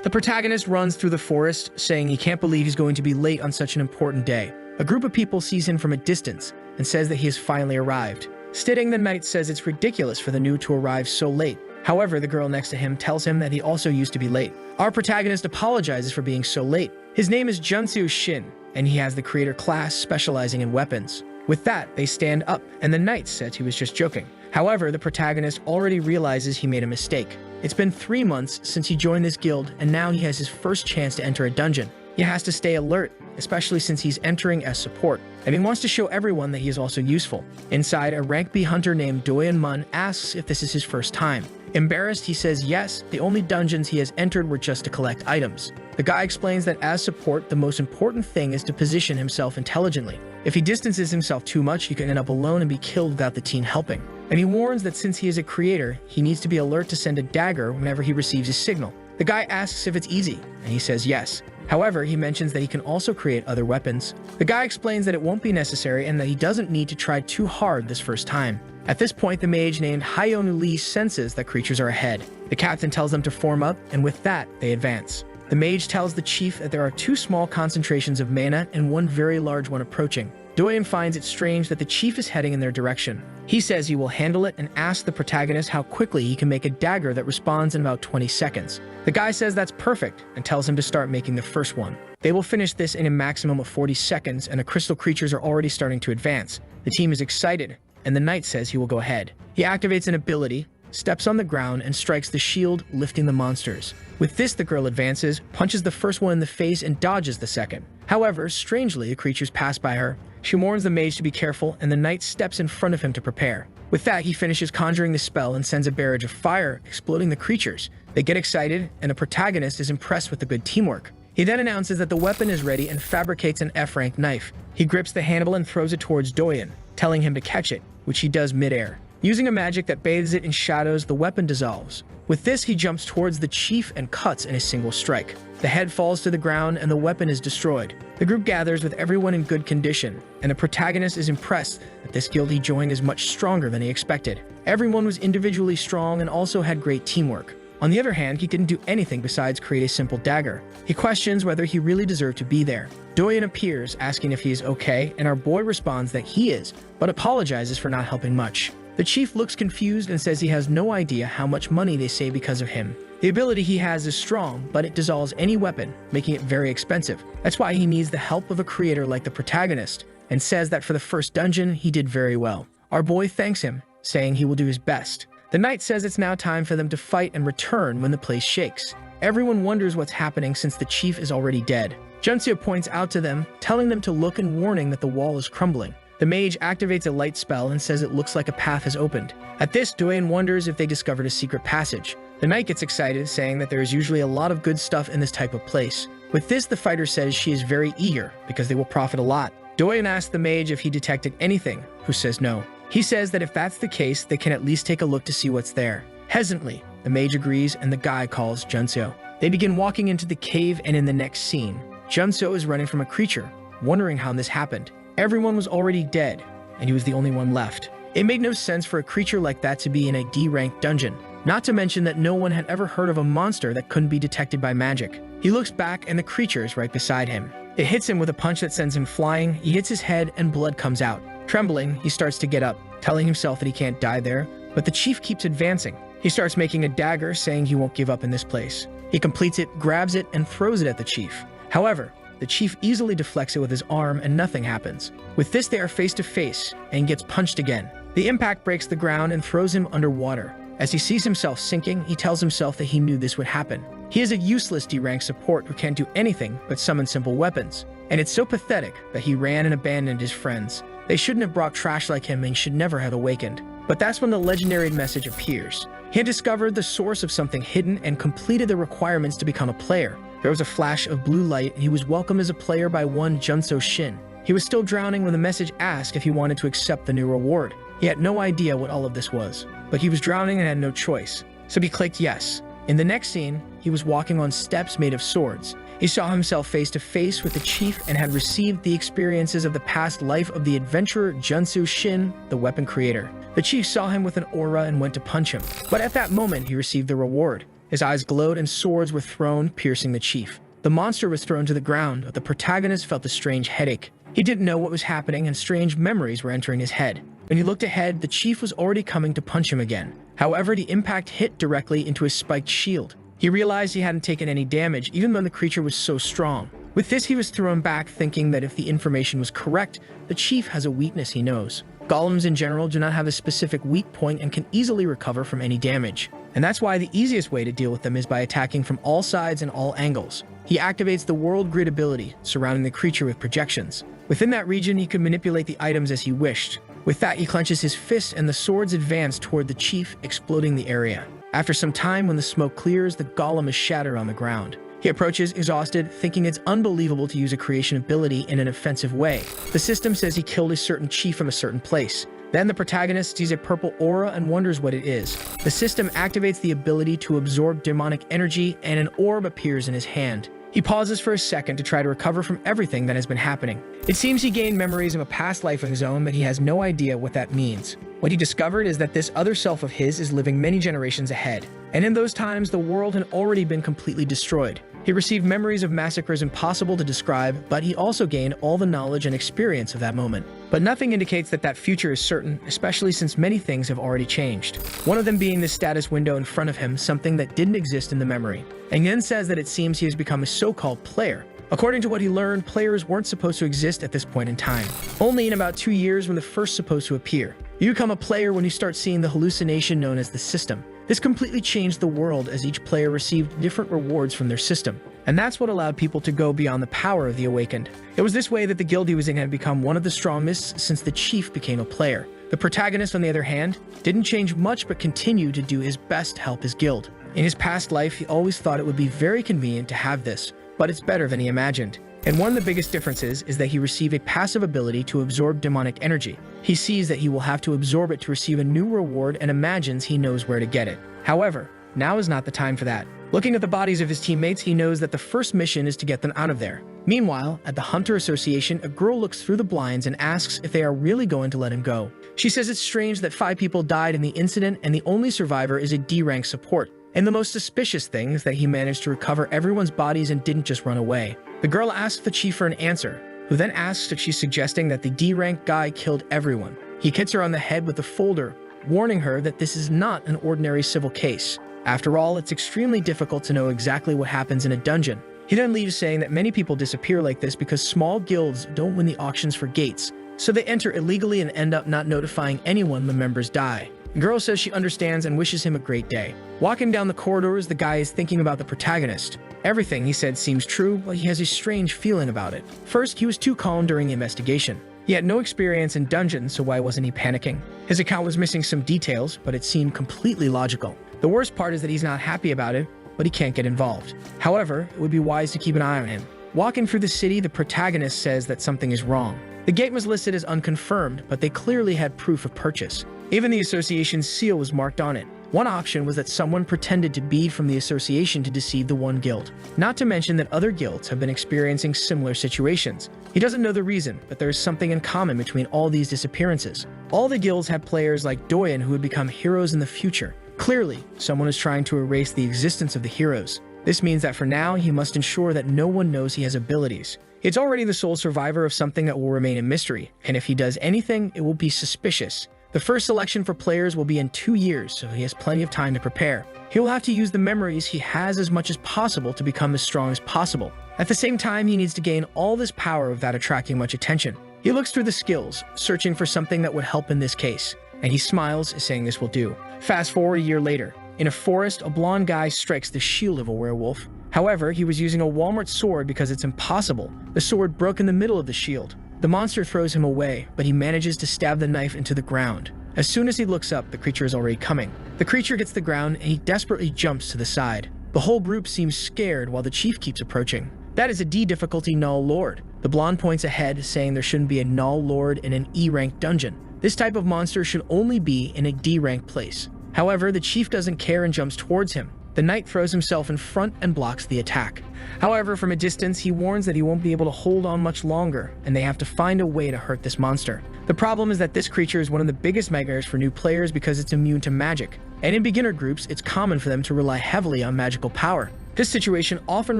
The protagonist runs through the forest, saying he can't believe he's going to be late on such an important day. A group of people sees him from a distance and says that he has finally arrived. Stitting, the knight says it's ridiculous for the new to arrive so late. However, the girl next to him tells him that he also used to be late. Our protagonist apologizes for being so late. His name is Junseo Shin, and he has the creator class specializing in weapons. With that, they stand up, and the knight says he was just joking. However, the protagonist already realizes he made a mistake. It's been 3 months since he joined this guild, and now he has his first chance to enter a dungeon. He has to stay alert, especially since he's entering as support, and he wants to show everyone that he is also useful. Inside, a rank B hunter named Doyeon Mun asks if this is his first time. Embarrassed, he says yes, the only dungeons he has entered were just to collect items. The guy explains that as support, the most important thing is to position himself intelligently. If he distances himself too much, he can end up alone and be killed without the team helping. And he warns that since he is a creator, he needs to be alert to send a dagger whenever he receives a signal. The guy asks if it's easy, and he says yes. However, he mentions that he can also create other weapons. The guy explains that it won't be necessary and that he doesn't need to try too hard this first time. At this point, the mage named Hyonu Lee senses that creatures are ahead. The captain tells them to form up, and with that, they advance. The mage tells the chief that there are 2 small concentrations of mana and 1 very large one approaching. Doyeon finds it strange that the chief is heading in their direction. He says he will handle it and asks the protagonist how quickly he can make a dagger that responds in about 20 seconds. The guy says that's perfect and tells him to start making the first one. They will finish this in a maximum of 40 seconds, and the crystal creatures are already starting to advance. The team is excited, and the knight says he will go ahead. He activates an ability, steps on the ground, and strikes the shield, lifting the monsters. With this, the girl advances, punches the first one in the face, and dodges the second. However, strangely, the creatures pass by her. She warns the mage to be careful, and the knight steps in front of him to prepare. With that, he finishes conjuring the spell and sends a barrage of fire, exploding the creatures. They get excited, and the protagonist is impressed with the good teamwork. He then announces that the weapon is ready and fabricates an F-rank knife. He grips the handle and throws it towards Doyeon, telling him to catch it, which he does mid-air. Using a magic that bathes it in shadows, the weapon dissolves. With this, he jumps towards the chief and cuts in a single strike. The head falls to the ground and the weapon is destroyed. The group gathers with everyone in good condition, and the protagonist is impressed that this guild he joined is much stronger than he expected. Everyone was individually strong and also had great teamwork. On the other hand, he couldn't do anything besides create a simple dagger. He questions whether he really deserved to be there. Doyeon appears, asking if he is okay, and our boy responds that he is, but apologizes for not helping much. The chief looks confused and says he has no idea how much money they save because of him. The ability he has is strong, but it dissolves any weapon, making it very expensive. That's why he needs the help of a creator like the protagonist, and says that for the first dungeon, he did very well. Our boy thanks him, saying he will do his best. The knight says it's now time for them to fight and return when the place shakes. Everyone wonders what's happening since the chief is already dead. Junseo points out to them, telling them to look and warning that the wall is crumbling. The mage activates a light spell and says it looks like a path has opened. At this, Doyeon wonders if they discovered a secret passage. The knight gets excited, saying that there is usually a lot of good stuff in this type of place. With this, the fighter says she is very eager, because they will profit a lot. Doyeon asks the mage if he detected anything, who says no. He says that if that's the case, they can at least take a look to see what's there. Hesitantly, the mage agrees and the guy calls Junseo. They begin walking into the cave, and in the next scene, Junseo is running from a creature, wondering how this happened. Everyone was already dead, and he was the only one left. It made no sense for a creature like that to be in a D-ranked dungeon, not to mention that no one had ever heard of a monster that couldn't be detected by magic. He looks back and the creature is right beside him. It hits him with a punch that sends him flying, he hits his head and blood comes out. Trembling, he starts to get up, telling himself that he can't die there, but the chief keeps advancing. He starts making a dagger, saying he won't give up in this place. He completes it, grabs it, and throws it at the chief. However, the chief easily deflects it with his arm and nothing happens. With this, they are face to face, and he gets punched again. The impact breaks the ground and throws him underwater. As he sees himself sinking, he tells himself that he knew this would happen. He is a useless D-rank support who can't do anything but summon simple weapons. And it's so pathetic that he ran and abandoned his friends. They shouldn't have brought trash like him and should never have awakened. But that's when the legendary message appears. He had discovered the source of something hidden and completed the requirements to become a player. There was a flash of blue light, and he was welcomed as a player by one Junseo Shin. He was still drowning when the message asked if he wanted to accept the new reward. He had no idea what all of this was, but he was drowning and had no choice, so he clicked yes. In the next scene, he was walking on steps made of swords. He saw himself face to face with the chief and had received the experiences of the past life of the adventurer Junseo Shin, the weapon creator. The chief saw him with an aura and went to punch him, but at that moment he received the reward. His eyes glowed and swords were thrown, piercing the chief. The monster was thrown to the ground, but the protagonist felt a strange headache. He didn't know what was happening and strange memories were entering his head. When he looked ahead, the chief was already coming to punch him again. However, the impact hit directly into his spiked shield. He realized he hadn't taken any damage, even though the creature was so strong. With this, he was thrown back, thinking that if the information was correct, the chief has a weakness he knows. Golems in general do not have a specific weak point and can easily recover from any damage. And that's why the easiest way to deal with them is by attacking from all sides and all angles. He activates the world grid ability, surrounding the creature with projections. Within that region, he could manipulate the items as he wished. With that, he clenches his fists and the swords advance toward the chief, exploding the area. After some time, when the smoke clears, the golem is shattered on the ground. He approaches, exhausted, thinking it's unbelievable to use a creation ability in an offensive way. The system says he killed a certain chief from a certain place. Then the protagonist sees a purple aura and wonders what it is. The system activates the ability to absorb demonic energy, and an orb appears in his hand. He pauses for a second to try to recover from everything that has been happening. It seems he gained memories of a past life of his own, but he has no idea what that means. What he discovered is that this other self of his is living many generations ahead, and in those times the world had already been completely destroyed. He received memories of massacres impossible to describe, but he also gained all the knowledge and experience of that moment. But nothing indicates that that future is certain, especially since many things have already changed. One of them being the status window in front of him, something that didn't exist in the memory. And then says that it seems he has become a so-called player. According to what he learned, players weren't supposed to exist at this point in time. Only in about 2 years were the first supposed to appear. You become a player when you start seeing the hallucination known as the system. This completely changed the world as each player received different rewards from their system. And that's what allowed people to go beyond the power of the Awakened. It was this way that the guild he was in had become one of the strongest since the chief became a player. The protagonist, on the other hand, didn't change much but continued to do his best to help his guild. In his past life, he always thought it would be very convenient to have this, but it's better than he imagined. And one of the biggest differences is that he received a passive ability to absorb demonic energy. He sees that he will have to absorb it to receive a new reward and imagines he knows where to get it. However, now is not the time for that. Looking at the bodies of his teammates, he knows that the first mission is to get them out of there. Meanwhile, at the Hunter Association, a girl looks through the blinds and asks if they are really going to let him go. She says it's strange that 5 people died in the incident and the only survivor is a D-rank support. And the most suspicious thing is that he managed to recover everyone's bodies and didn't just run away. The girl asks the chief for an answer, who then asks if she's suggesting that the D-rank guy killed everyone. He hits her on the head with a folder, warning her that this is not an ordinary civil case. After all, it's extremely difficult to know exactly what happens in a dungeon. He then leaves saying that many people disappear like this because small guilds don't win the auctions for gates, so they enter illegally and end up not notifying anyone when members die. The girl says she understands and wishes him a great day. Walking down the corridors, the guy is thinking about the protagonist. Everything he said seems true, but he has a strange feeling about it. First, he was too calm during the investigation. He had no experience in dungeons, so why wasn't he panicking? His account was missing some details, but it seemed completely logical. The worst part is that he's not happy about it, but he can't get involved. However, it would be wise to keep an eye on him. Walking through the city, the protagonist says that something is wrong. The gate was listed as unconfirmed, but they clearly had proof of purchase. Even the association's seal was marked on it. One option was that someone pretended to be from the association to deceive the one guild. Not to mention that other guilds have been experiencing similar situations. He doesn't know the reason, but there is something in common between all these disappearances. All the guilds have players like Doyen who would become heroes in the future. Clearly, someone is trying to erase the existence of the heroes. This means that for now, he must ensure that no one knows he has abilities. It's already the sole survivor of something that will remain a mystery, and if he does anything, it will be suspicious. The first selection for players will be in 2 years, so he has plenty of time to prepare. He will have to use the memories he has as much as possible to become as strong as possible. At the same time, he needs to gain all this power without attracting much attention. He looks through the skills, searching for something that would help in this case, and he smiles, saying this will do. Fast forward a year later. In a forest, a blonde guy strikes the shield of a werewolf. However, he was using a Walmart sword because it's impossible. The sword broke in the middle of the shield. The monster throws him away, but he manages to stab the knife into the ground. As soon as he looks up, the creature is already coming. The creature hits the ground and he desperately jumps to the side. The whole group seems scared while the chief keeps approaching. That is a D difficulty Null Lord. The blonde points ahead, saying there shouldn't be a Null Lord in an E-rank dungeon. This type of monster should only be in a D-rank place. However, the chief doesn't care and jumps towards him. The knight throws himself in front and blocks the attack. However, from a distance, he warns that he won't be able to hold on much longer, and they have to find a way to hurt this monster. The problem is that this creature is one of the biggest nightmares for new players because it's immune to magic, and in beginner groups, it's common for them to rely heavily on magical power. This situation often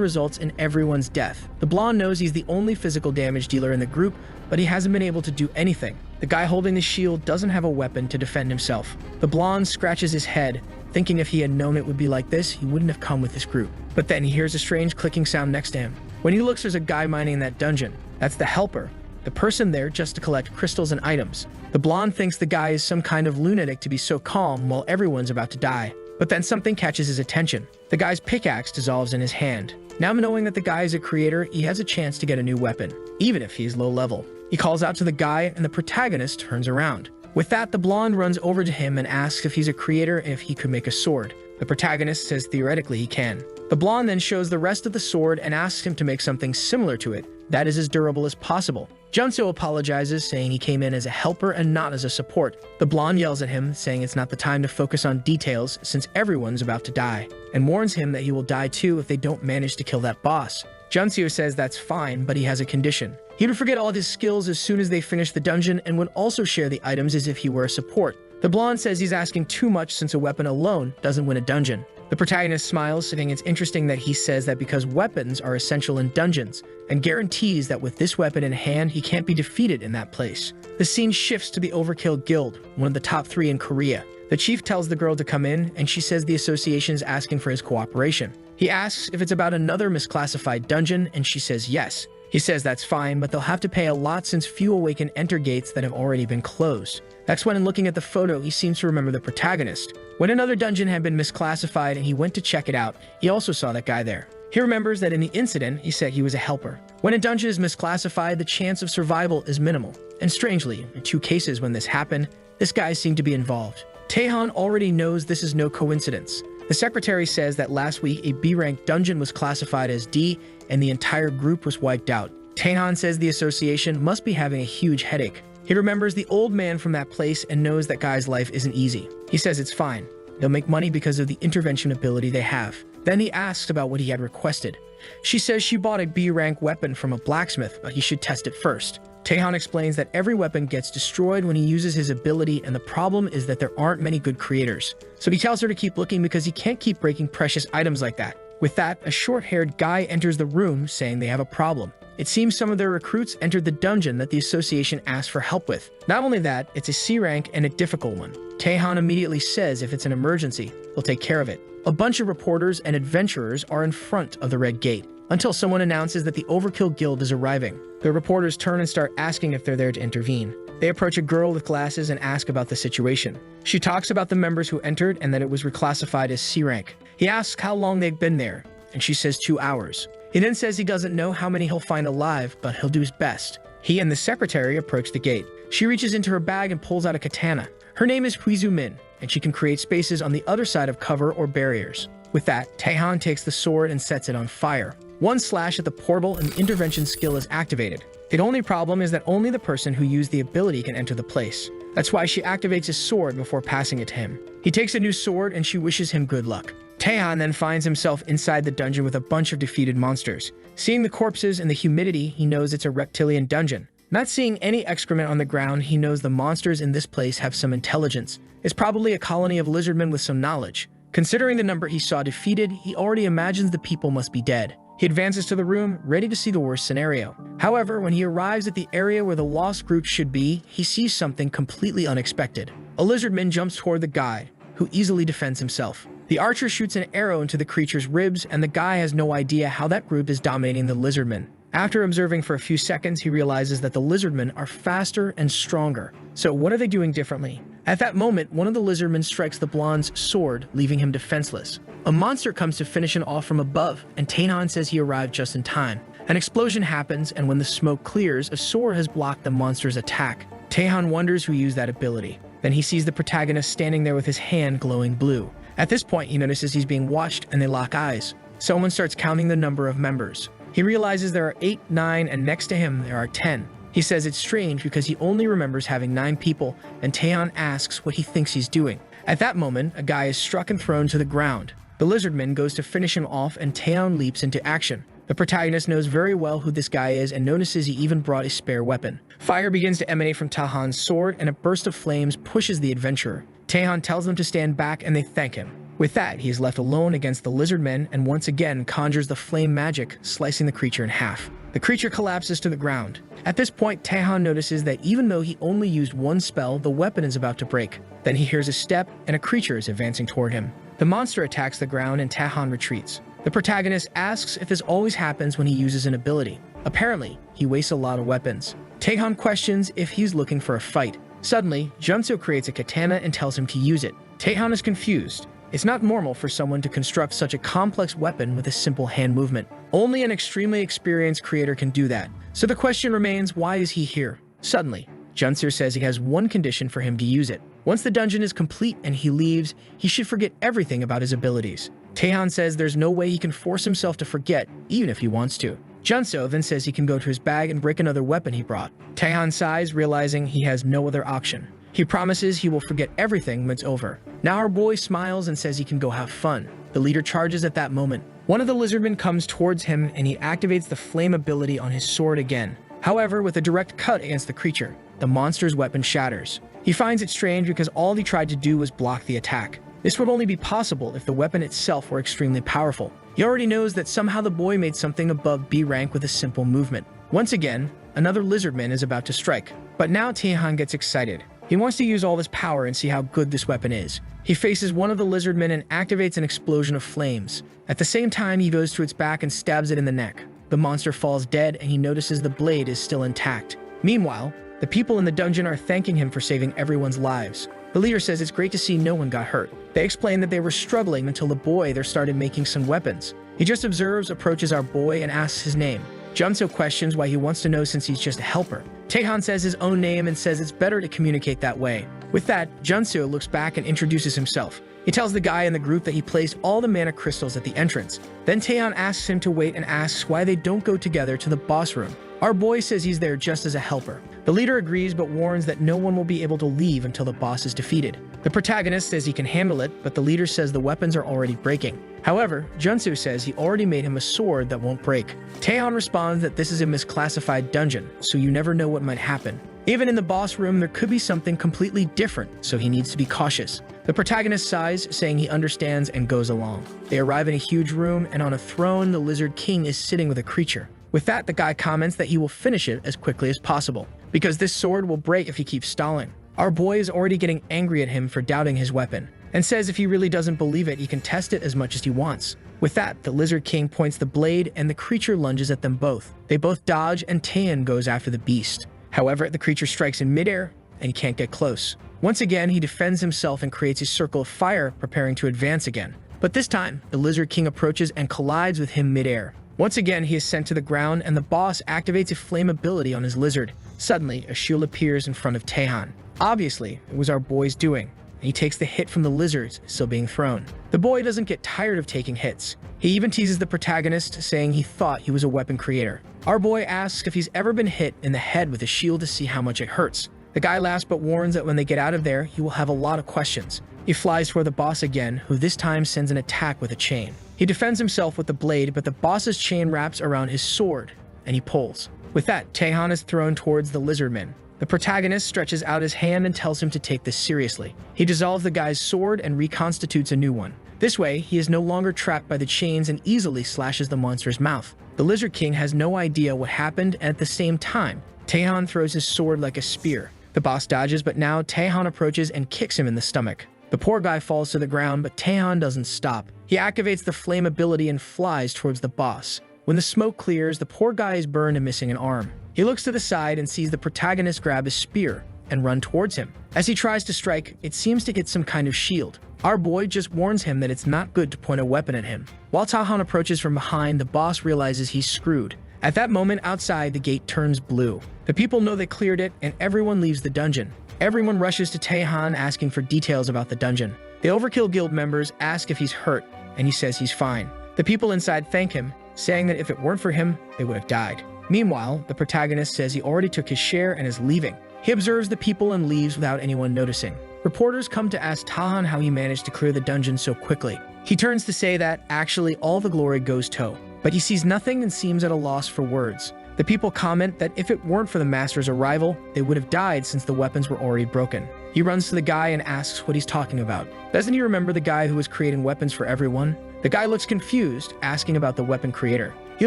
results in everyone's death. The blonde knows he's the only physical damage dealer in the group, but he hasn't been able to do anything. The guy holding the shield doesn't have a weapon to defend himself. The blonde scratches his head, thinking if he had known it would be like this, he wouldn't have come with this group. But then he hears a strange clicking sound next to him. When he looks, there's a guy mining in that dungeon. That's the helper, the person there just to collect crystals and items. The blonde thinks the guy is some kind of lunatic to be so calm while everyone's about to die. But then something catches his attention. The guy's pickaxe dissolves in his hand. Now knowing that the guy is a creator, he has a chance to get a new weapon, even if he's low level. He calls out to the guy and the protagonist turns around. With that, the blonde runs over to him and asks if he's a creator and if he could make a sword. The protagonist says theoretically he can. The blonde then shows the rest of the sword and asks him to make something similar to it that is as durable as possible. Junso apologizes, saying he came in as a helper and not as a support. The blonde yells at him, saying it's not the time to focus on details since everyone's about to die, and warns him that he will die too if they don't manage to kill that boss. Junseo says that's fine, but he has a condition. He would forget all his skills as soon as they finish the dungeon and would also share the items as if he were a support. The blonde says he's asking too much since a weapon alone doesn't win a dungeon. The protagonist smiles, saying it's interesting that he says that because weapons are essential in dungeons, and guarantees that with this weapon in hand, he can't be defeated in that place. The scene shifts to the Overkill Guild, one of the top 3 in Korea. The chief tells the girl to come in, and she says the association is asking for his cooperation. He asks if it's about another misclassified dungeon, and she says yes. He says that's fine, but they'll have to pay a lot since few awaken enter gates that have already been closed. That's when, in looking at the photo, he seems to remember the protagonist. When another dungeon had been misclassified and he went to check it out, he also saw that guy there. He remembers that in the incident, he said he was a helper. When a dungeon is misclassified, the chance of survival is minimal. And strangely, in 2 cases when this happened, this guy seemed to be involved. Taehan already knows this is no coincidence. The secretary says that last week a B-rank dungeon was classified as D and the entire group was wiped out. Taehan says the association must be having a huge headache. He remembers the old man from that place and knows that guy's life isn't easy. He says it's fine. They'll make money because of the intervention ability they have. Then he asks about what he had requested. She says she bought a B-rank weapon from a blacksmith, but he should test it first. Taehan explains that every weapon gets destroyed when he uses his ability, and the problem is that there aren't many good creators. So he tells her to keep looking because he can't keep breaking precious items like that. With that, a short-haired guy enters the room saying they have a problem. It seems some of their recruits entered the dungeon that the association asked for help with. Not only that, it's a C rank and a difficult one. Taehan immediately says if it's an emergency, they'll take care of it. A bunch of reporters and adventurers are in front of the Red Gate, until someone announces that the Overkill Guild is arriving. The reporters turn and start asking if they're there to intervene. They approach a girl with glasses and ask about the situation. She talks about the members who entered and that it was reclassified as C rank. He asks how long they've been there, and she says 2 hours. He then says he doesn't know how many he'll find alive, but he'll do his best. He and the secretary approach the gate. She reaches into her bag and pulls out a katana. Her name is Huizu Min, and she can create spaces on the other side of cover or barriers. With that, Taehan takes the sword and sets it on fire. One slash at the portal and the intervention skill is activated. The only problem is that only the person who used the ability can enter the place. That's why she activates his sword before passing it to him. He takes a new sword and she wishes him good luck. Taehan then finds himself inside the dungeon with a bunch of defeated monsters. Seeing the corpses and the humidity, he knows it's a reptilian dungeon. Not seeing any excrement on the ground, he knows the monsters in this place have some intelligence. It's probably a colony of lizardmen with some knowledge. Considering the number he saw defeated, he already imagines the people must be dead. He advances to the room, ready to see the worst scenario. However, when he arrives at the area where the lost group should be, he sees something completely unexpected. A lizardman jumps toward the guy, who easily defends himself. The archer shoots an arrow into the creature's ribs, and the guy has no idea how that group is dominating the lizardmen. After observing for a few seconds, he realizes that the lizardmen are faster and stronger. So what are they doing differently? At that moment, one of the lizardmen strikes the blonde's sword, leaving him defenseless. A monster comes to finish him off from above, and Taehan says he arrived just in time. An explosion happens, and when the smoke clears, a sword has blocked the monster's attack. Taehan wonders who used that ability. Then he sees the protagonist standing there with his hand glowing blue. At this point, he notices he's being watched, and they lock eyes. Someone starts counting the number of members. He realizes there are 8, 9, and next to him there are 10. He says it's strange because he only remembers having 9 people, and Taehan asks what he thinks he's doing. At that moment, a guy is struck and thrown to the ground. The lizardman goes to finish him off, and Taehan leaps into action. The protagonist knows very well who this guy is and notices he even brought a spare weapon. Fire begins to emanate from Taehan's sword, and a burst of flames pushes the adventurer. Taehan tells them to stand back, and they thank him. With that, he is left alone against the lizard men and once again conjures the flame magic, slicing the creature in half. The creature collapses to the ground. At this point, Taehan notices that even though he only used one spell, the weapon is about to break. Then he hears a step, and a creature is advancing toward him. The monster attacks the ground, and Taehan retreats. The protagonist asks if this always happens when he uses an ability. Apparently, he wastes a lot of weapons. Taehan questions if he's looking for a fight. Suddenly, Junso creates a katana and tells him to use it. Taehan is confused. It's not normal for someone to construct such a complex weapon with a simple hand movement. Only an extremely experienced creator can do that. So the question remains, why is he here? Suddenly, Junso says he has one condition for him to use it. Once the dungeon is complete and he leaves, he should forget everything about his abilities. Taehan says there's no way he can force himself to forget, even if he wants to. Junso then says he can go to his bag and break another weapon he brought. Taehan sighs, realizing he has no other option. He promises he will forget everything when it's over. Now our boy smiles and says he can go have fun. The leader charges at that moment. One of the lizardmen comes towards him and he activates the flame ability on his sword again. However, with a direct cut against the creature, the monster's weapon shatters. He finds it strange because all he tried to do was block the attack. This would only be possible if the weapon itself were extremely powerful. He already knows that somehow the boy made something above B rank with a simple movement. Once again, another lizardman is about to strike. But now Taehan gets excited. He wants to use all this power and see how good this weapon is. He faces one of the lizardmen and activates an explosion of flames. At the same time, he goes to its back and stabs it in the neck. The monster falls dead and he notices the blade is still intact. Meanwhile, the people in the dungeon are thanking him for saving everyone's lives. The leader says it's great to see no one got hurt. They explain that they were struggling until the boy there started making some weapons. He just observes, approaches our boy, and asks his name. Junso questions why he wants to know since he's just a helper. Taehan says his own name and says it's better to communicate that way. With that, Junso looks back and introduces himself. He tells the guy in the group that he placed all the mana crystals at the entrance. Then Taehan asks him to wait and asks why they don't go together to the boss room. Our boy says he's there just as a helper. The leader agrees but warns that no one will be able to leave until the boss is defeated. The protagonist says he can handle it, but the leader says the weapons are already breaking. However, Junso says he already made him a sword that won't break. Taehan responds that this is a misclassified dungeon, so you never know what might happen. Even in the boss room, there could be something completely different, so he needs to be cautious. The protagonist sighs, saying he understands and goes along. They arrive in a huge room, and on a throne, the Lizard King is sitting with a creature. With that, the guy comments that he will finish it as quickly as possible, because this sword will break if he keeps stalling. Our boy is already getting angry at him for doubting his weapon, and says if he really doesn't believe it, he can test it as much as he wants. With that, the Lizard King points the blade, and the creature lunges at them both. They both dodge, and Taehan goes after the beast. However, the creature strikes in midair, and he can't get close. Once again, he defends himself and creates a circle of fire, preparing to advance again. But this time, the Lizard King approaches and collides with him midair. Once again, he is sent to the ground, and the boss activates a flame ability on his lizard. Suddenly, a shield appears in front of Taehan. Obviously, it was our boy's doing. He takes the hit from the lizards, still being thrown. The boy doesn't get tired of taking hits. He even teases the protagonist, saying he thought he was a weapon creator. Our boy asks if he's ever been hit in the head with a shield to see how much it hurts. The guy laughs but warns that when they get out of there, he will have a lot of questions. He flies for the boss again, who this time sends an attack with a chain. He defends himself with the blade, but the boss's chain wraps around his sword, and he pulls. With that, Taehan is thrown towards the lizardman. The protagonist stretches out his hand and tells him to take this seriously. He dissolves the guy's sword and reconstitutes a new one. This way, he is no longer trapped by the chains and easily slashes the monster's mouth. The Lizard King has no idea what happened, and at the same time, Taehan throws his sword like a spear. The boss dodges, but now Taehan approaches and kicks him in the stomach. The poor guy falls to the ground, but Taehan doesn't stop. He activates the flame ability and flies towards the boss. When the smoke clears, the poor guy is burned and missing an arm. He looks to the side and sees the protagonist grab his spear and run towards him. As he tries to strike, it seems to get some kind of shield. Our boy just warns him that it's not good to point a weapon at him. While Taehan approaches from behind, the boss realizes he's screwed. At that moment, outside, the gate turns blue. The people know they cleared it, and everyone leaves the dungeon. Everyone rushes to Taehan, asking for details about the dungeon. The Overkill Guild members ask if he's hurt, and he says he's fine. The people inside thank him, saying that if it weren't for him, they would have died. Meanwhile, the protagonist says he already took his share and is leaving. He observes the people and leaves without anyone noticing. Reporters come to ask Taehan how he managed to clear the dungeon so quickly. He turns to say that, actually, all the glory goes to. but he sees nothing and seems at a loss for words. The people comment that if it weren't for the master's arrival, they would have died since the weapons were already broken. He runs to the guy and asks what he's talking about. Doesn't he remember the guy who was creating weapons for everyone? The guy looks confused, asking about the weapon creator. He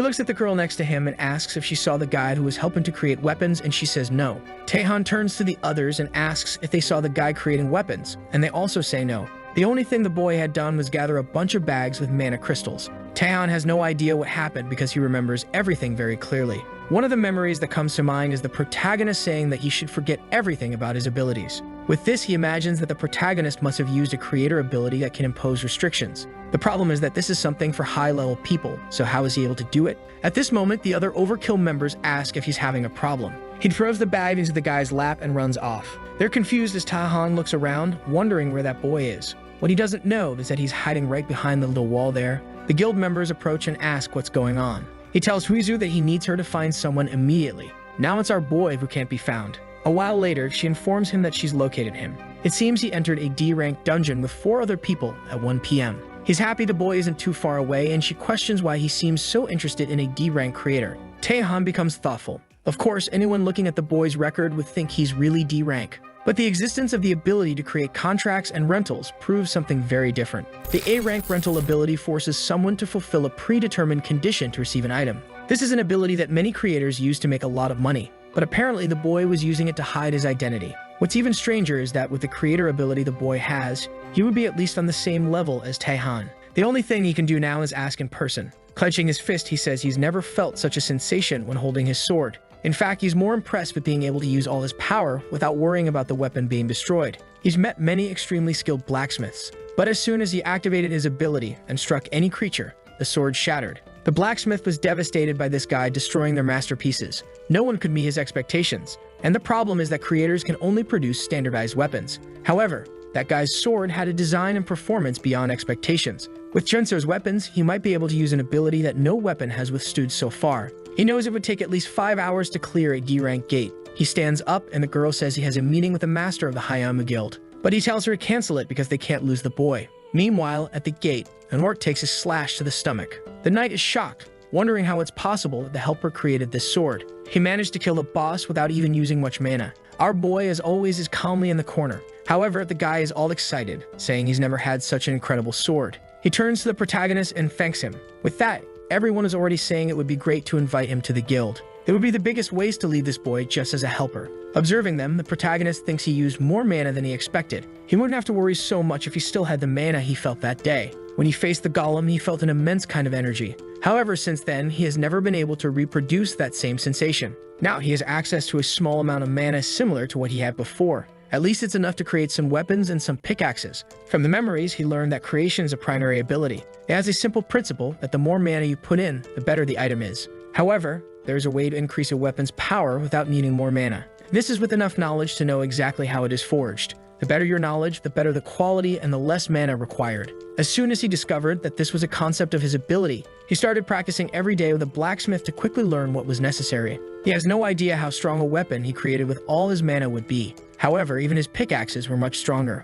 looks at the girl next to him and asks if she saw the guy who was helping to create weapons, and she says no. Taehan turns to the others and asks if they saw the guy creating weapons, and they also say no. The only thing the boy had done was gather a bunch of bags with mana crystals. Taehan has no idea what happened because he remembers everything very clearly. One of the memories that comes to mind is the protagonist saying that he should forget everything about his abilities. With this, he imagines that the protagonist must have used a creator ability that can impose restrictions. The problem is that this is something for high-level people, so how is he able to do it? At this moment, the other Overkill members ask if he's having a problem. He throws the bag into the guy's lap and runs off. They're confused as Taehan looks around, wondering where that boy is. What he doesn't know is that he's hiding right behind the little wall there. The guild members approach and ask what's going on. He tells Huizu that he needs her to find someone immediately. Now it's our boy who can't be found. A while later, she informs him that she's located him. It seems he entered a D-rank dungeon with 4 other people at 1 p.m. He's happy the boy isn't too far away, and she questions why he seems so interested in a D-rank creator. Taehan becomes thoughtful. Of course, anyone looking at the boy's record would think he's really D-rank. But the existence of the ability to create contracts and rentals proves something very different. The A-rank rental ability forces someone to fulfill a predetermined condition to receive an item. This is an ability that many creators use to make a lot of money, but apparently the boy was using it to hide his identity. What's even stranger is that with the creator ability the boy has, he would be at least on the same level as Taehan. The only thing he can do now is ask in person. Clenching his fist, he says he's never felt such a sensation when holding his sword. In fact, he's more impressed with being able to use all his power without worrying about the weapon being destroyed. He's met many extremely skilled blacksmiths, but as soon as he activated his ability and struck any creature, the sword shattered. The blacksmith was devastated by this guy destroying their masterpieces. No one could meet his expectations, and the problem is that creators can only produce standardized weapons. However, that guy's sword had a design and performance beyond expectations. With Junso's weapons, he might be able to use an ability that no weapon has withstood so far. He knows it would take at least 5 hours to clear a D-rank gate. He stands up and the girl says he has a meeting with the master of the Hayama Guild, but he tells her to cancel it because they can't lose the boy. Meanwhile, at the gate, an orc takes a slash to the stomach. The knight is shocked, wondering how it's possible that the helper created this sword. He managed to kill the boss without even using much mana. Our boy, as always, is calmly in the corner. However, the guy is all excited, saying he's never had such an incredible sword. He turns to the protagonist and thanks him. With that, everyone is already saying it would be great to invite him to the guild. It would be the biggest waste to leave this boy just as a helper. Observing them, the protagonist thinks he used more mana than he expected. He wouldn't have to worry so much if he still had the mana he felt that day. When he faced the golem, he felt an immense kind of energy. However, since then, he has never been able to reproduce that same sensation. Now he has access to a small amount of mana similar to what he had before. At least it's enough to create some weapons and some pickaxes. From the memories, he learned that creation is a primary ability. It has a simple principle that the more mana you put in, the better the item is. However, there is a way to increase a weapon's power without needing more mana. This is with enough knowledge to know exactly how it is forged. The better your knowledge, the better the quality and the less mana required. As soon as he discovered that this was a concept of his ability, he started practicing every day with a blacksmith to quickly learn what was necessary. He has no idea how strong a weapon he created with all his mana would be. However, even his pickaxes were much stronger.